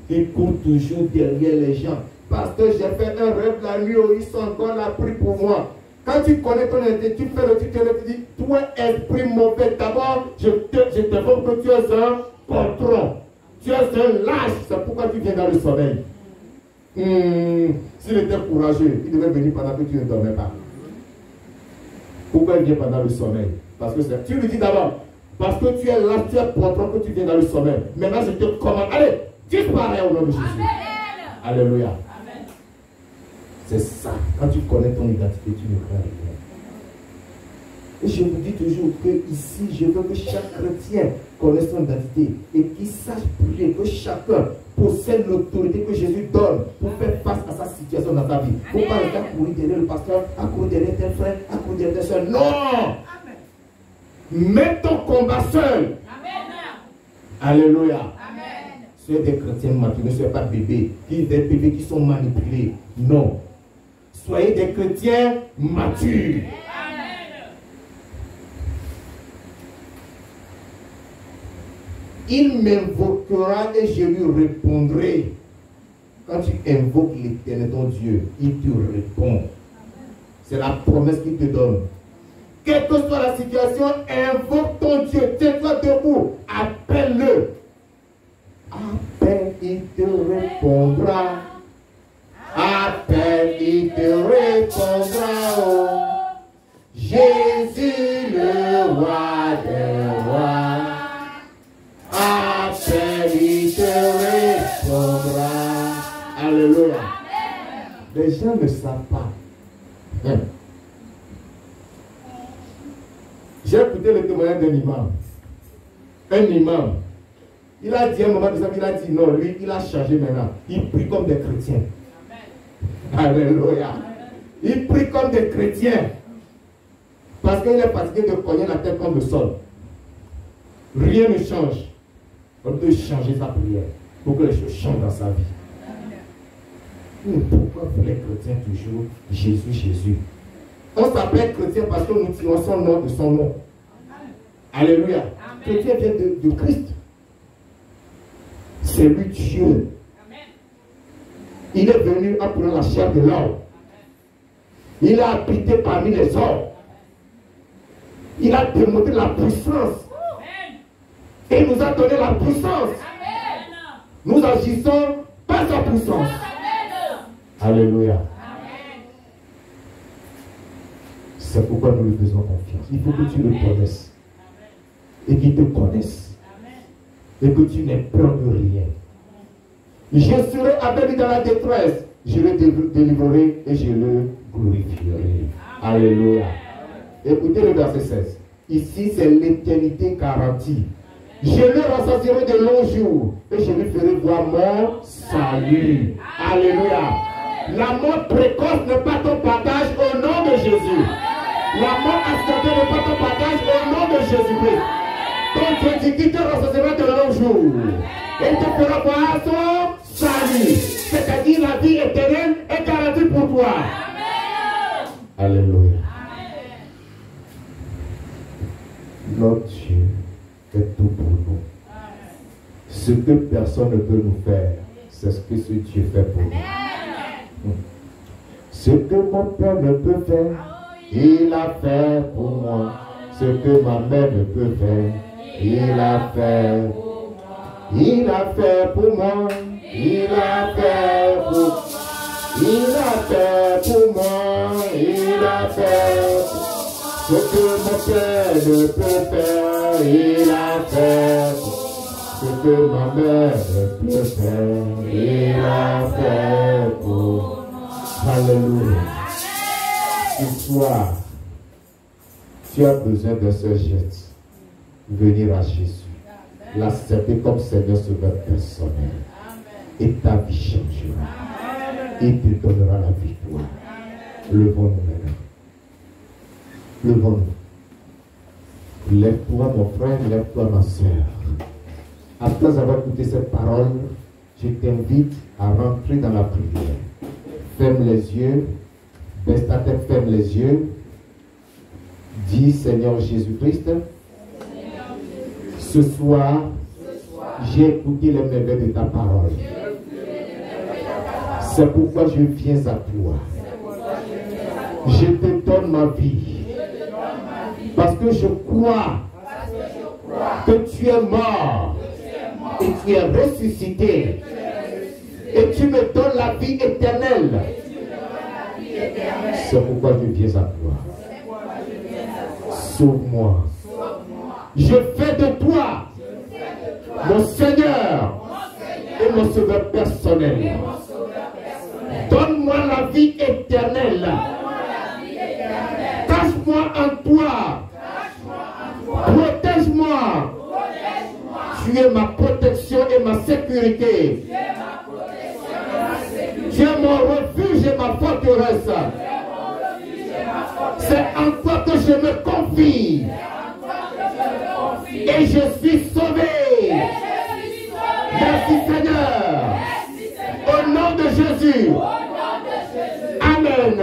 S1: Ils courent toujours derrière les gens. Parce que j'ai fait un rêve la nuit où ils sont encore là, pris pour moi. Quand tu connais ton identité, tu fais le titre et tu dis, toi esprit mauvais, d'abord, je t'informe que tu es un patron. Tu es un lâche. C'est pourquoi tu viens dans le sommeil. S'il était courageux, il devait venir pendant que tu ne dormais pas. Pourquoi il vient pendant le sommeil? Parce que tu lui dis d'abord, parce que tu es là, tu es patron, que tu viens dans le sommeil. Maintenant, je te commande. Allez, disparais au nom de Jésus. Amen. Alléluia. Amen. C'est ça. Quand tu connais ton identité, tu ne crains rien. Et je vous dis toujours que ici, je veux que chaque chrétien connaisse son identité et qu'il sache prier, que chacun possède l'autorité que Jésus donne pour faire face à sa situation dans sa vie. Il ne faut pas rester à courir derrière le pasteur, à courir derrière tes frères, à courir derrière tes soeurs. Non! Mets ton combat seul. Amen. Alléluia. Amen. Soyez des chrétiens matures, ne soyez pas bébés, des bébés qui sont manipulés. Non. Soyez des chrétiens matures. Il m'invoquera et je lui répondrai. Quand tu invoques l'Éternel, ton Dieu, il te répond. C'est la promesse qu'il te donne. Quelle que soit la situation, invoque ton Dieu. Tiens-toi debout. Appelle-le. Appelle, il te répondra. Appelle, il te répondra. Oh. Jésus, le roi des rois. Appelle, il te répondra. Alléluia. Les gens ne savent pas. J'ai écouté le témoignage d'un imam. Un imam. Il a dit à un moment de ça, il a dit non, lui, il a changé maintenant. Il prie comme des chrétiens. Amen. Alléluia. Il prie comme des chrétiens. Parce qu'il est fatigué de cogner la tête comme le sol. Rien ne change. On peut changer sa prière pour que les choses changent dans sa vie. Pourquoi les chrétiens toujours Jésus, Jésus? On s'appelle chrétien parce que nous tirons son nom de son nom. Alléluia. Chrétien vient de Christ. C'est lui Dieu. Il est venu en prenant la chair de l'homme. Il a habité parmi les hommes. Il a démontré la puissance. Et il nous a donné la puissance. Nous agissons par sa puissance. Alléluia. C'est pourquoi nous lui faisons confiance. Il faut que tu le connaisses. Et qu'il te connaisse. Et que tu n'aies peur de rien. Je serai avec lui dans la détresse. Je le délivrerai et je le glorifierai. Alléluia. Écoutez le verset 16. Ici, c'est l'éternité garantie. Je le rassasierai de longs jours et je lui ferai voir mon salut. Alléluia. La mort précoce n'est pas ton partage au nom de Jésus. La mort accidentelle n'est pas ton partage au nom de Jésus-Christ. Ton Dieu dit qu'il te rassasiera de longs jours et il te fera voir son salut. C'est-à-dire la vie éternelle est garantie pour toi. Alléluia. Notre Dieu est tout pour nous. Ce que personne ne peut nous faire, c'est ce que ce Dieu fait pour nous. Ce que mon père ne peut faire, il a fait pour moi. Ce que ma mère ne peut faire, il a fait. Il a fait pour moi. Il a fait pour moi. Il a fait pour moi. Il a fait. Ce que mon père ne peut faire, il a fait. Ce que ma mère ne peut faire, il a fait pour moi. Alléluia. Ce soir, tu as besoin d'un seul geste. Venir à Jésus. L'accepter comme Seigneur Sauveur personnel. Et ta vie changera. Il te donnera la victoire. Levons-nous maintenant. Levons-nous. Lève-toi mon frère, lève-toi ma soeur. Après avoir écouté cette parole, je t'invite à rentrer dans la prière. Ferme les yeux. Baisse ta tête, ferme les yeux. Dis Seigneur Jésus-Christ. Ce soir, j'ai écouté les merveilles de ta parole. C'est pourquoi je viens à toi. Je te donne ma vie. Parce que je crois que tu es mort et tu es ressuscité. Et tu me donnes la vie éternelle. C'est pourquoi je viens à toi. Sauve-moi. Je fais de toi mon Seigneur et mon Sauveur personnel. Donne-moi la vie éternelle. Cache-moi en toi. Protège-moi. Tu es ma protection et ma sécurité. Tu es mon refuge et ma forteresse. C'est en toi que je me confie. Et je suis sauvé. Merci Seigneur. Au nom de Jésus. Amen.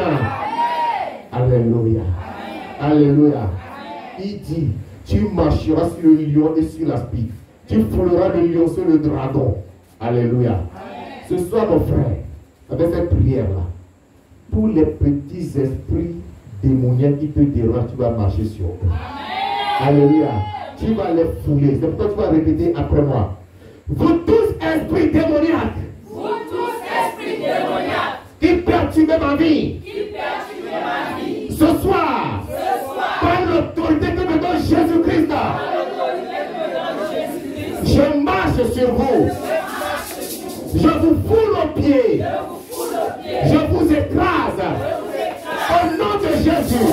S1: Alléluia. Alléluia. Il dit, tu marcheras sur le lion et sur la spie. Tu frôleras le lion sur le dragon. Alléluia. Ce soir, mon frère, avec cette prière-là, tous les petits esprits démoniaques qui te dérangent, tu vas marcher sur eux. Alléluia. Tu vas les fouler. C'est pourquoi tu vas répéter après moi. Vous tous esprits démoniaques. Vous tous esprits démoniaques. Qui perturbent ma vie. Ce soir. Par l'autorité que me donne Jésus-Christ. Je marche sur vous. Je vous foule aux pieds. Je vous écrase. Au nom de Jésus.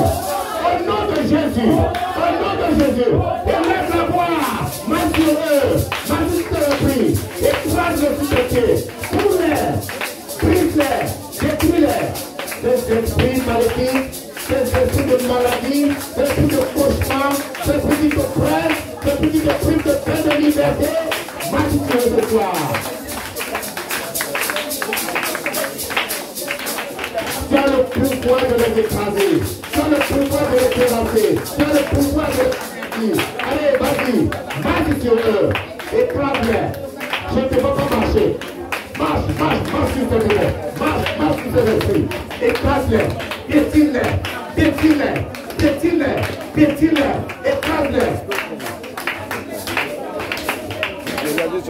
S1: Au nom de Jésus. Au nom de Jésus. Élève la voix. Massure-eux. Massure-les. Écrase-les sous tes pieds. Foule-les. Brise-les. Détruis-les. Ces esprits maléfiques. Ces esprits de maladie. Ces esprits de cauchemar. Ces esprits de presse. Ces esprits de prime de paix de liberté. Massure-eux ce soir. Tu as le pouvoir de les écraser. Tu as le pouvoir de les terrasser. Tu as le pouvoir de les... Allez, vas-y. Marche sur eux. Écrase-les. Je ne te vois pas marcher. Marche sur tes pieds. Marche sur tes esprits. Écrase-les. Détile-les. Écrase-les.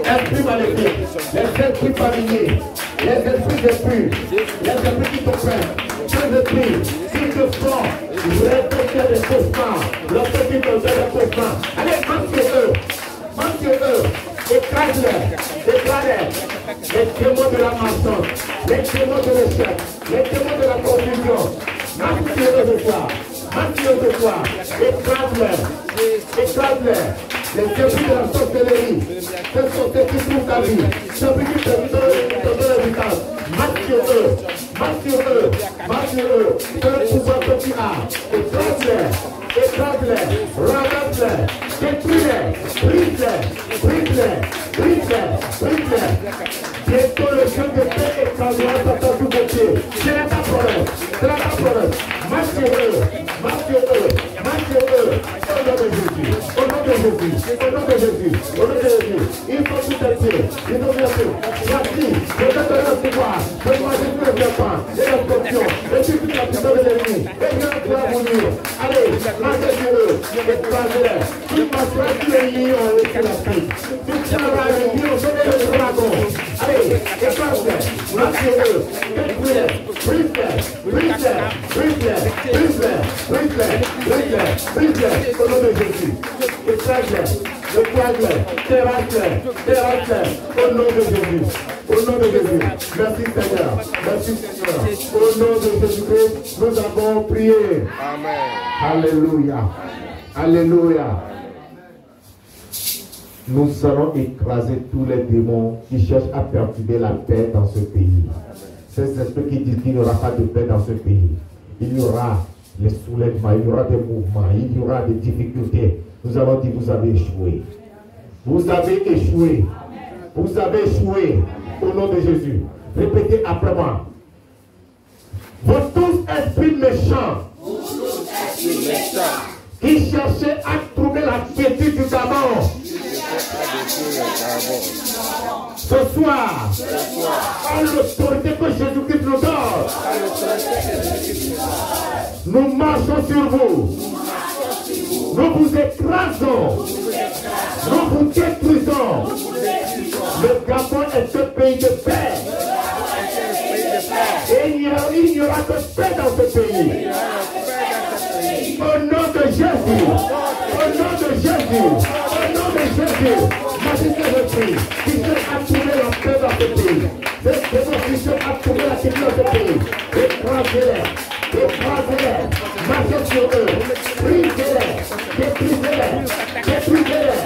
S1: Esprits maléfiques, les esprits familiers, les esprits impurs, les esprits qui comprennent, les esprits qui te font répéter des cauchemars, lorsque tu te fais des cauchemars. Allez, marche sur eux, écrase-les, les témoins de la mensonge, les témoins de l'échec, les témoins de la confusion. Marche sur eux ce soir, écrase-les. Les esprits de la sorcellerie, ces sorciers qui trouvent ta vie, ces esprits qui te donnent l'héritage. Marche sur eux. C'est le pouvoir que tu as. Écrase-les, ramasse-les, détruis-les, brise-les. Bientôt le jeu de paix écrasera ta tout côté. C'est la promesse. Marche sur eux. Au nom de Jésus. Il faut tout entier. Il faut bien sûr. Merci. Je te donne le pouvoir. Donne-moi Jésus le serpent et la scorpion. Et tu toute la puissance de l'ennemi. Et viens pour la mourir. Allez, marchez sur eux. Écrasez-les. Tu marcheras sur les lions et sur la spie. Tu tiendras les lions sur les dragons. Allez, écrase-les. Marche sur eux. Détruis-les. Brise-les. Au nom de Jésus. Écrase-les. Au nom de Jésus. Au nom de Jésus. Merci Seigneur. Merci Seigneur. Au nom de Jésus-Christ, nous avons prié. Amen. Alléluia. Alléluia. Nous allons écraser tous les démons qui cherchent à perturber la paix dans ce pays. Ces esprits qui disent qu'il n'y aura pas de paix dans ce pays. Il y aura les soulèvements, il y aura des mouvements, il y aura des difficultés. Nous avons dit, vous avez échoué. Vous avez échoué. Vous avez échoué. Au nom de Jésus. Répétez après moi. Vous tous esprits méchants qui cherchaient à trouver la quiétude du Gabon. Ce soir, par l'autorité que Jésus-Christ nous donne, nous marchons sur vous. Nous vous écrasons. Nous vous détruisons. Le Gabon est un pays de paix. Et il n'y aura que paix dans ce pays. Au nom de Jésus. Au nom de Jésus. Au nom de Jésus. Magicien de prix. Qui cherche à trouver la paix dans ce pays. Ces démons qui cherchent à trouver la paix dans ce pays. Écrasez-les. Écrasez-les. Marchez sur eux. Brisez-les. Détruisez-les. Détruisez-les.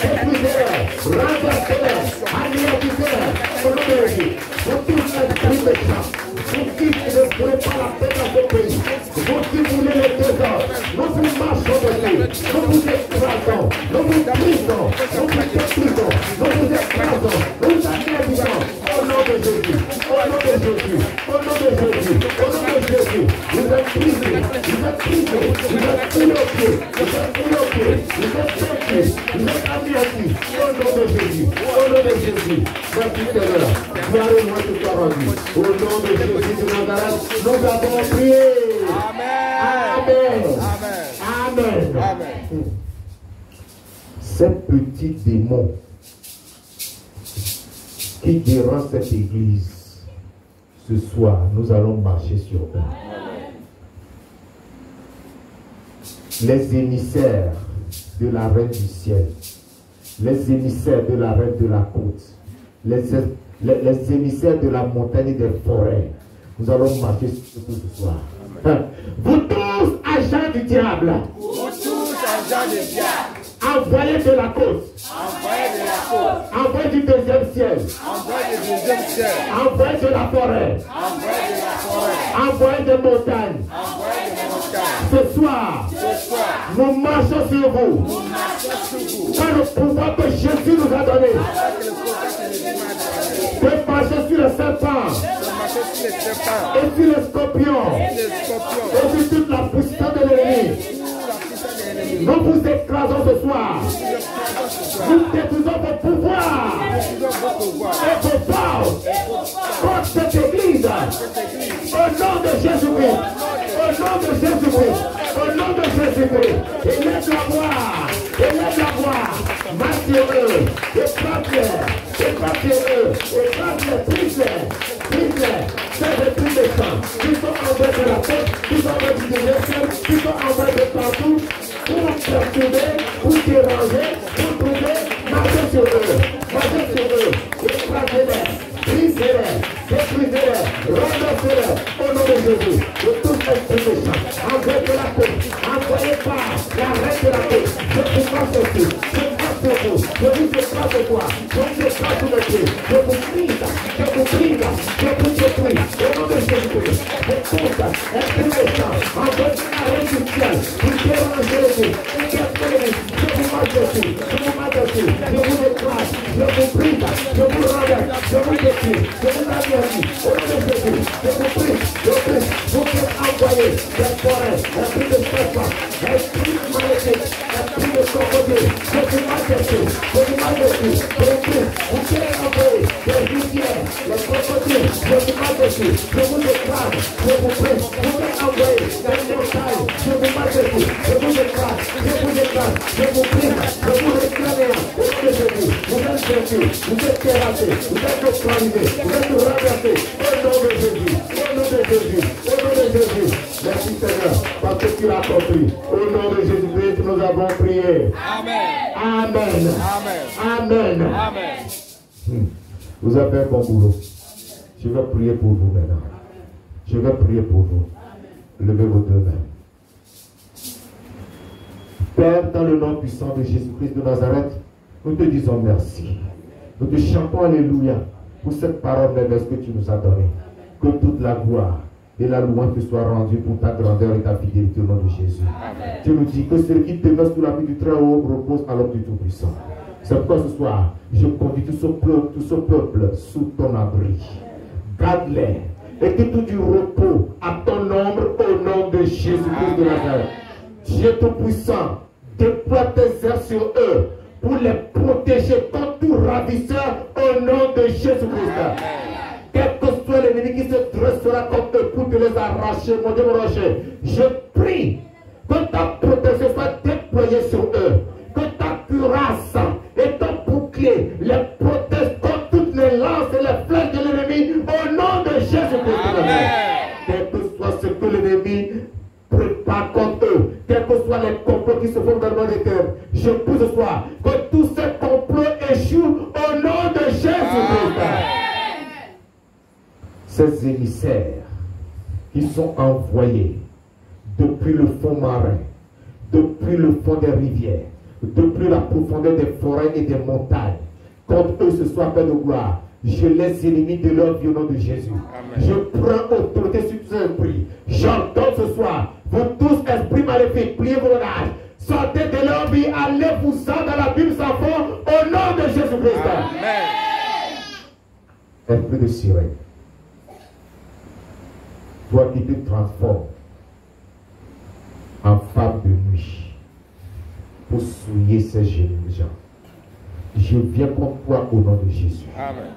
S1: Détruisez-les. Renversez-les. Anéantissez-les. Au nom de Jésus. Vous tous esprits méchants. Vous qui ne voulez pas la paix dans ce pays. Vous qui voulez le désordre. Nous vous marchons dessus. Nous vous écrasons. Nous vous brisons. Nous vous détruisons. Nous vous écrasons. Nous vous anéantissons. Au nom de Jésus. Au nom de Jésus. Au nom de Jésus. Au nom de Jésus. Vous êtes brisés. Vous êtes brisés. Vous êtes foulés au pied. Vous êtes foulés au pied. Vous êtes vaincus. Vous êtes anéantis. Au nom de Jésus. Au nom de Jésus. Merci Seigneur. Gloire et moi te soit rendue. Au nom de Jésus de Nazareth, nous avons prié. Amen. Amen. Amen. Amen. Ces petits démons qui dérangent cette église, ce soir, nous allons marcher sur eux. Les émissaires de la reine du ciel, les émissaires de la reine de la côte, les émissaires de la montagne et des forêts, nous allons marcher sur eux ce soir. Vous tous, agents du diable, envoyés de la côte, envoyés du deuxième ciel, envoyés de la forêt, envoyés des montagnes. Ce soir, nous marchons sur vous. Par le pouvoir que Jésus nous a donné. De marcher sur les serpents. Et sur les scorpions. Et sur toute la puissance de l'ennemi. Nous vous écrasons ce soir. Nous détruisons vos pouvoirs et vos forces contre cette église. Au nom de Jésus-Christ. Au nom de Jésus-Christ. Au nom de Jésus-Christ. Et laisse-la voir. Et laisse-la voir. Marche sur eux. Écrase-les. Écrase-les. Écrase-les. Brise-les. Brise-les. C'est des plus méchants. Ils sont envoyés de la tête. Ils sont envoyés du désert. Ils sont envoyés de partout. Pour perturber, pour déranger, pour trouver, marchez sur eux, écrasez-les, brisez-les, détruisez-les, renversez-les, au nom de Jésus, de tous esprits méchants, envoyez de la côte, envoyez par la reine de la côte, je vous passe aussi, je passe sur vous, je vous écrase de toi, je vous écrase sous le pied, je vous brise, je vous détruis, au nom de Jésus, je pousse, esprits méchants, envoyez la reine du ciel, vous dérangez je vous marche dessus, je vous écrase, je vous brise, je vous renverse, je vous détruis, je vous anéantis, au nom de Jésus, je vous brise, vous faites envoyer des forêts, esprit de serpent, esprit maléfique, esprit de crocodile, je vous marche dessus, je vous brise, vous faites envoyer des rivières, les crocodiles, je vous marche dessus, je vous écrase, je vous brise, vous faites envoyer des montagnes, je vous marche dessus, je vous écrase, je vous prie, je vous réclame au nom de Jésus. Vous êtes vaincu, vous êtes terrassés, vous êtes neutralisés, vous êtes renversés. Au nom de Jésus, au nom de Jésus, au nom de Jésus. Merci Seigneur, parce que tu l'as compris. Au nom de Jésus-Christ, nous avons prié. Amen. Amen.
S2: Amen.
S1: Amen.
S2: Amen.
S1: Vous avez fait un bon boulot. Je vais prier pour vous maintenant. Je vais prier pour vous. Levez vos deux mains. Père, dans le nom puissant de Jésus-Christ de Nazareth, nous te disons merci. Nous te chantons Alléluia pour cette parole merveilleuse que tu nous as donnée. Que toute la gloire et la louange te soient rendues pour ta grandeur et ta fidélité au nom de Jésus.
S2: Amen.
S1: Tu nous dis que celui qui demeure sous la pluie du Très-Haut repose à l'homme du Tout-Puissant. C'est pourquoi ce soir, je conduis tout ce peuple sous ton abri. Garde-les et que tout du repos à ton ombre au nom de Jésus-Christ de Nazareth. Dieu Tout-Puissant, déploie tes airs sur eux pour les protéger contre tout ravisseur au nom de Jésus-Christ. Quel que soit l'ennemi qui se dressera contre eux pour te les arracher, mon Dieu, mon rocher, je prie que ta protection soit déployée sur eux, que ta cuirasse et ton bouclier les protègent contre toutes les lances et les flèches de l'ennemi au nom de Jésus-Christ. Quel que soit ce que l'ennemi prépare contre eux, quels que soient les complots qui se font dans le monde des terres, je prie ce soir que tous ces complots échouent au nom de Jésus-Christ. Ces émissaires qui sont envoyés depuis le fond marin, depuis le fond des rivières, depuis la profondeur des forêts et des montagnes, contre eux ce soir, Père de gloire, je les élimine de leur vie au nom de Jésus. Amen. Je prends autorité sur tous ces esprits. J'entends ce soir, vous tous, esprits maléfiques, pliez vos bagages, sortez de leur vie, allez-vous-en dans la Bible sans fond, au nom de Jésus-Christ. Esprit de sirène, toi qui te transformes en femme de nuit pour souiller ces jeunes gens, je viens contre toi au nom de Jésus.
S2: Amen.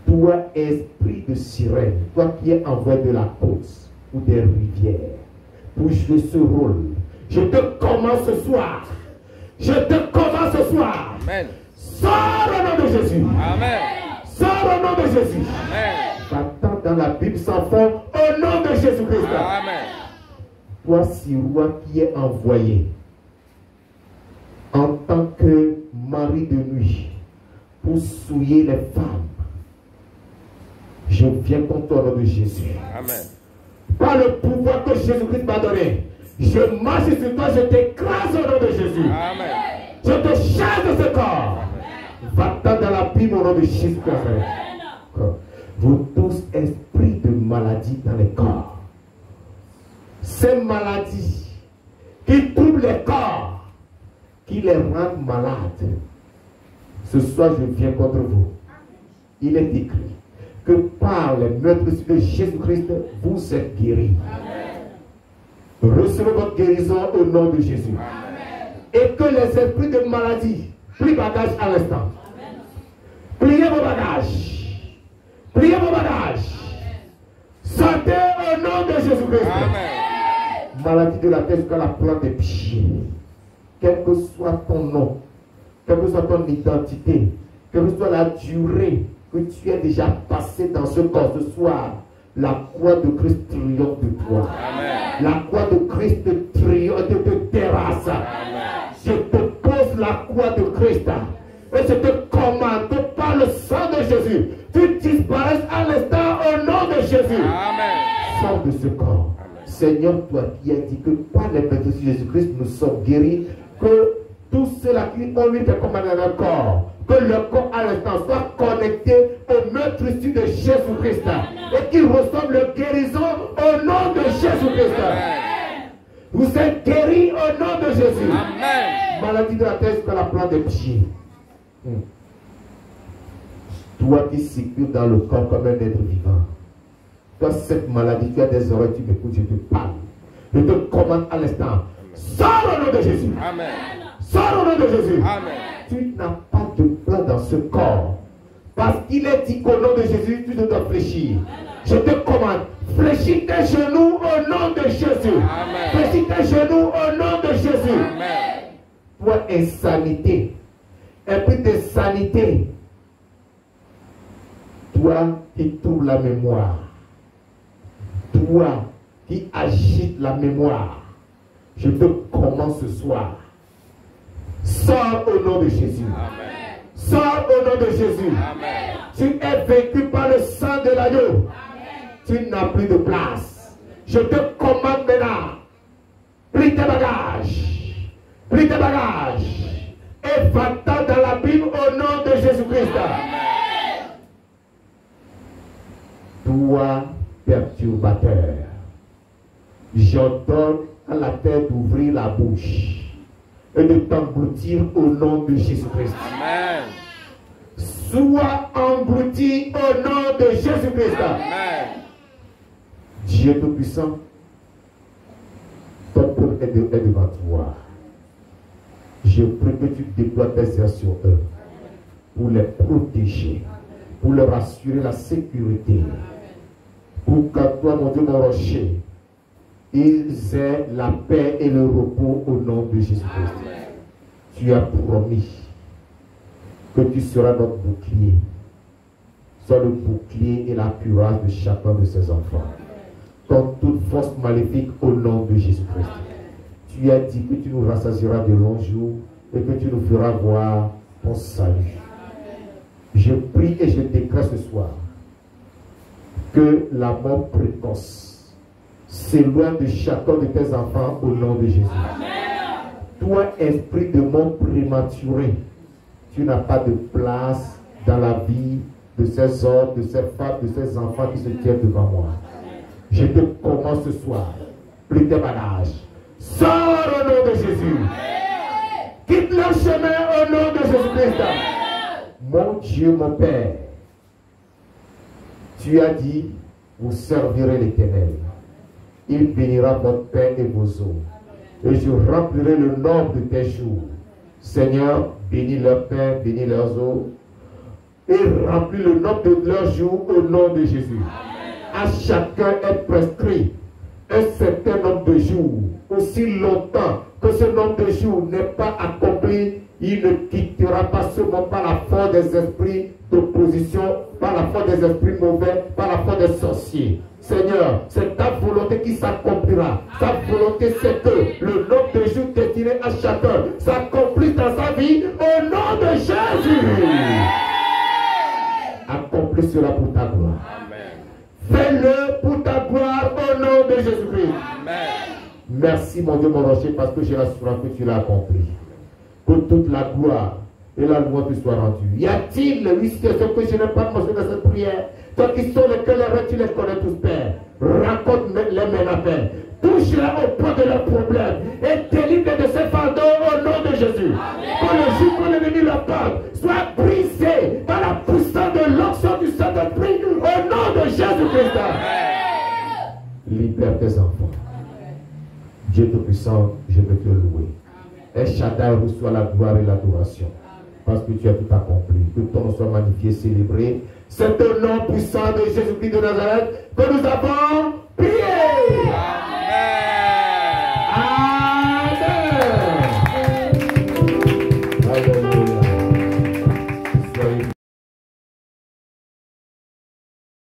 S1: Toi, esprit de sirène, toi qui es envoyé de la côte ou des rivières pour jouer ce rôle, je te commande ce soir. Je te commande ce soir.
S2: Amen.
S1: Sors au nom de Jésus.
S2: Amen.
S1: Sors au nom de Jésus.
S2: Amen.
S1: Va-t'en dans la Bible sans fond au nom de Jésus-Christ.
S2: Amen.
S1: Toi, Sirois qui est envoyé en tant que mari de nuit pour souiller les femmes, je viens contre toi au nom de Jésus.
S2: Amen.
S1: Par le pouvoir que Jésus-Christ m'a donné, je marche sur toi, je t'écrase au nom de Jésus.
S2: Amen.
S1: Je te chasse de ce corps. Va-t'en dans la Bible au nom de Jésus-Christ. Vous tous, esprits de maladie dans les corps, ces maladies qui troublent les corps, qui les rendent malades, ce soir je viens contre vous. Il est écrit que par les meurtres de Jésus-Christ, vous êtes guéris. Recevez votre guérison au nom de Jésus. Amen. Et que les esprits de maladie plient bagages à l'instant. Pliez vos bagages. Pliez vos bagages. Sortez au nom de Jésus-Christ. Maladie de la tête jusqu'à la plante des pieds. Quel que soit ton nom, quelle que soit ton identité, quelle que soit la durée que tu es déjà passé dans ce corps ce soir, la croix de Christ triomphe de toi. Amen. La croix de Christ triomphe de te terrasse. Amen. Je te pose la croix de Christ et je te commande que par le sang de Jésus, tu disparaisses à l'instant au nom de Jésus. Amen. Sors de ce corps. Amen. Seigneur, toi qui as dit que par les meurtres de Jésus-Christ, nous sommes guéris, que tous ceux-là qui ont eu des commandes dans le corps, que le corps à l'instant soit connecté au meurtre de Jésus-Christ et qu'il reçoive le guérison au nom de Jésus-Christ. Vous êtes guéris au nom de Jésus. Amen. Maladie de la tête jusqu'à la plante des pieds. Toi qui circules dans le corps comme un être vivant, toi cette maladie, tu as des oreilles, tu m'écoutes, je te parle. Je te commande à l'instant. Sors au nom de Jésus. Amen. Sors au nom de Jésus. Amen. Tu n'as pas de plan dans ce corps. Parce qu'il est dit qu'au nom de Jésus, tu ne dois fléchir. Je te commande, fléchis tes genoux au nom de Jésus. Amen. Fléchis tes genoux au nom de Jésus. Amen. Toi, insanité, esprit de sanité, toi qui trouves la mémoire, toi qui agite la mémoire, je te commande ce soir. Sors au nom de Jésus.
S2: Amen.
S1: Sors au nom de Jésus.
S2: Amen.
S1: Tu es vaincu par le sang de l'agneau. Tu n'as plus de place. Je te commande maintenant. Plie tes bagages. Plie tes bagages. Et va-t'en dans l'abîme au nom de Jésus-Christ. Toi, perturbateur, j'ordonne à la terre d'ouvrir la bouche et de t'engloutir au nom de Jésus-Christ.
S2: Amen.
S1: Sois englouti au nom de Jésus-Christ.
S2: Amen.
S1: Dieu Tout-Puissant, ton peuple est devant toi. Je prie que tu déploies tes airs sur eux pour les protéger, pour leur assurer la sécurité, pour que toi, mon Dieu, mon rocher, ils aient la paix et le repos au nom de Jésus-Christ. Tu as promis que tu seras notre bouclier. Sois le bouclier et la cuirasse de chacun de ses enfants. Contre toute force maléfique au nom de Jésus-Christ. Tu as dit que tu nous rassasieras de longs jours et que tu nous feras voir ton salut. Je prie et je déclare ce soir que la mort précoce s'éloigne de chacun de tes enfants au nom de Jésus. Toi, esprit de mort prématuré, tu n'as pas de place dans la vie de ces hommes, de ces femmes, de ces enfants qui se tiennent devant moi. Je te commande ce soir. Plie tes bagages. Sors au nom de Jésus. Quitte le chemin au nom de Jésus-Christ. Mon Dieu, mon Père, tu as dit, vous servirez l'Éternel. Il bénira votre pain et vos eaux. Et je remplirai le nombre de tes jours. Seigneur, bénis leur pain, bénis leurs eaux. Et remplis le nombre de leurs jours au nom de Jésus. À chacun est prescrit un certain nombre de jours. Aussi longtemps que ce nombre de jours n'est pas accompli, il ne quittera pas ce monde par la force des esprits d'opposition, par la force des esprits mauvais, par la force des sorciers. Seigneur, c'est ta volonté qui s'accomplira. Ta volonté, c'est que le nombre de jours destinés à chacun s'accomplisse dans sa vie au nom de Jésus. Accomplis cela pour ta gloire. Fais-le pour ta gloire au nom de Jésus-Christ. Merci mon Dieu, mon rocher, parce que j'ai l'assurance que tu l'as accompli. Que toute la gloire et la louange te soient rendues. Y a-t-il 8 situations que je n'ai pas mentionnées dans cette prière? Toi qui sont lesquels tu les connais tous, Père. Raconte-les maintenant, Père. Touche-les au point de leurs problèmes et délivre de ces fardeaux au nom de Jésus. Que le jour que l'ennemi leur parle soit brisé par la puissance de l'onction du Saint-Esprit au nom de Jésus-Christ. Libère tes enfants. Dieu Tout-Puissant, je veux te louer. Et Shaddai reçoit la gloire et l'adoration. Parce que tu as tout accompli. Que ton nom soit magnifié, célébré. C'est au nom puissant de Jésus-Christ de Nazareth que nous avons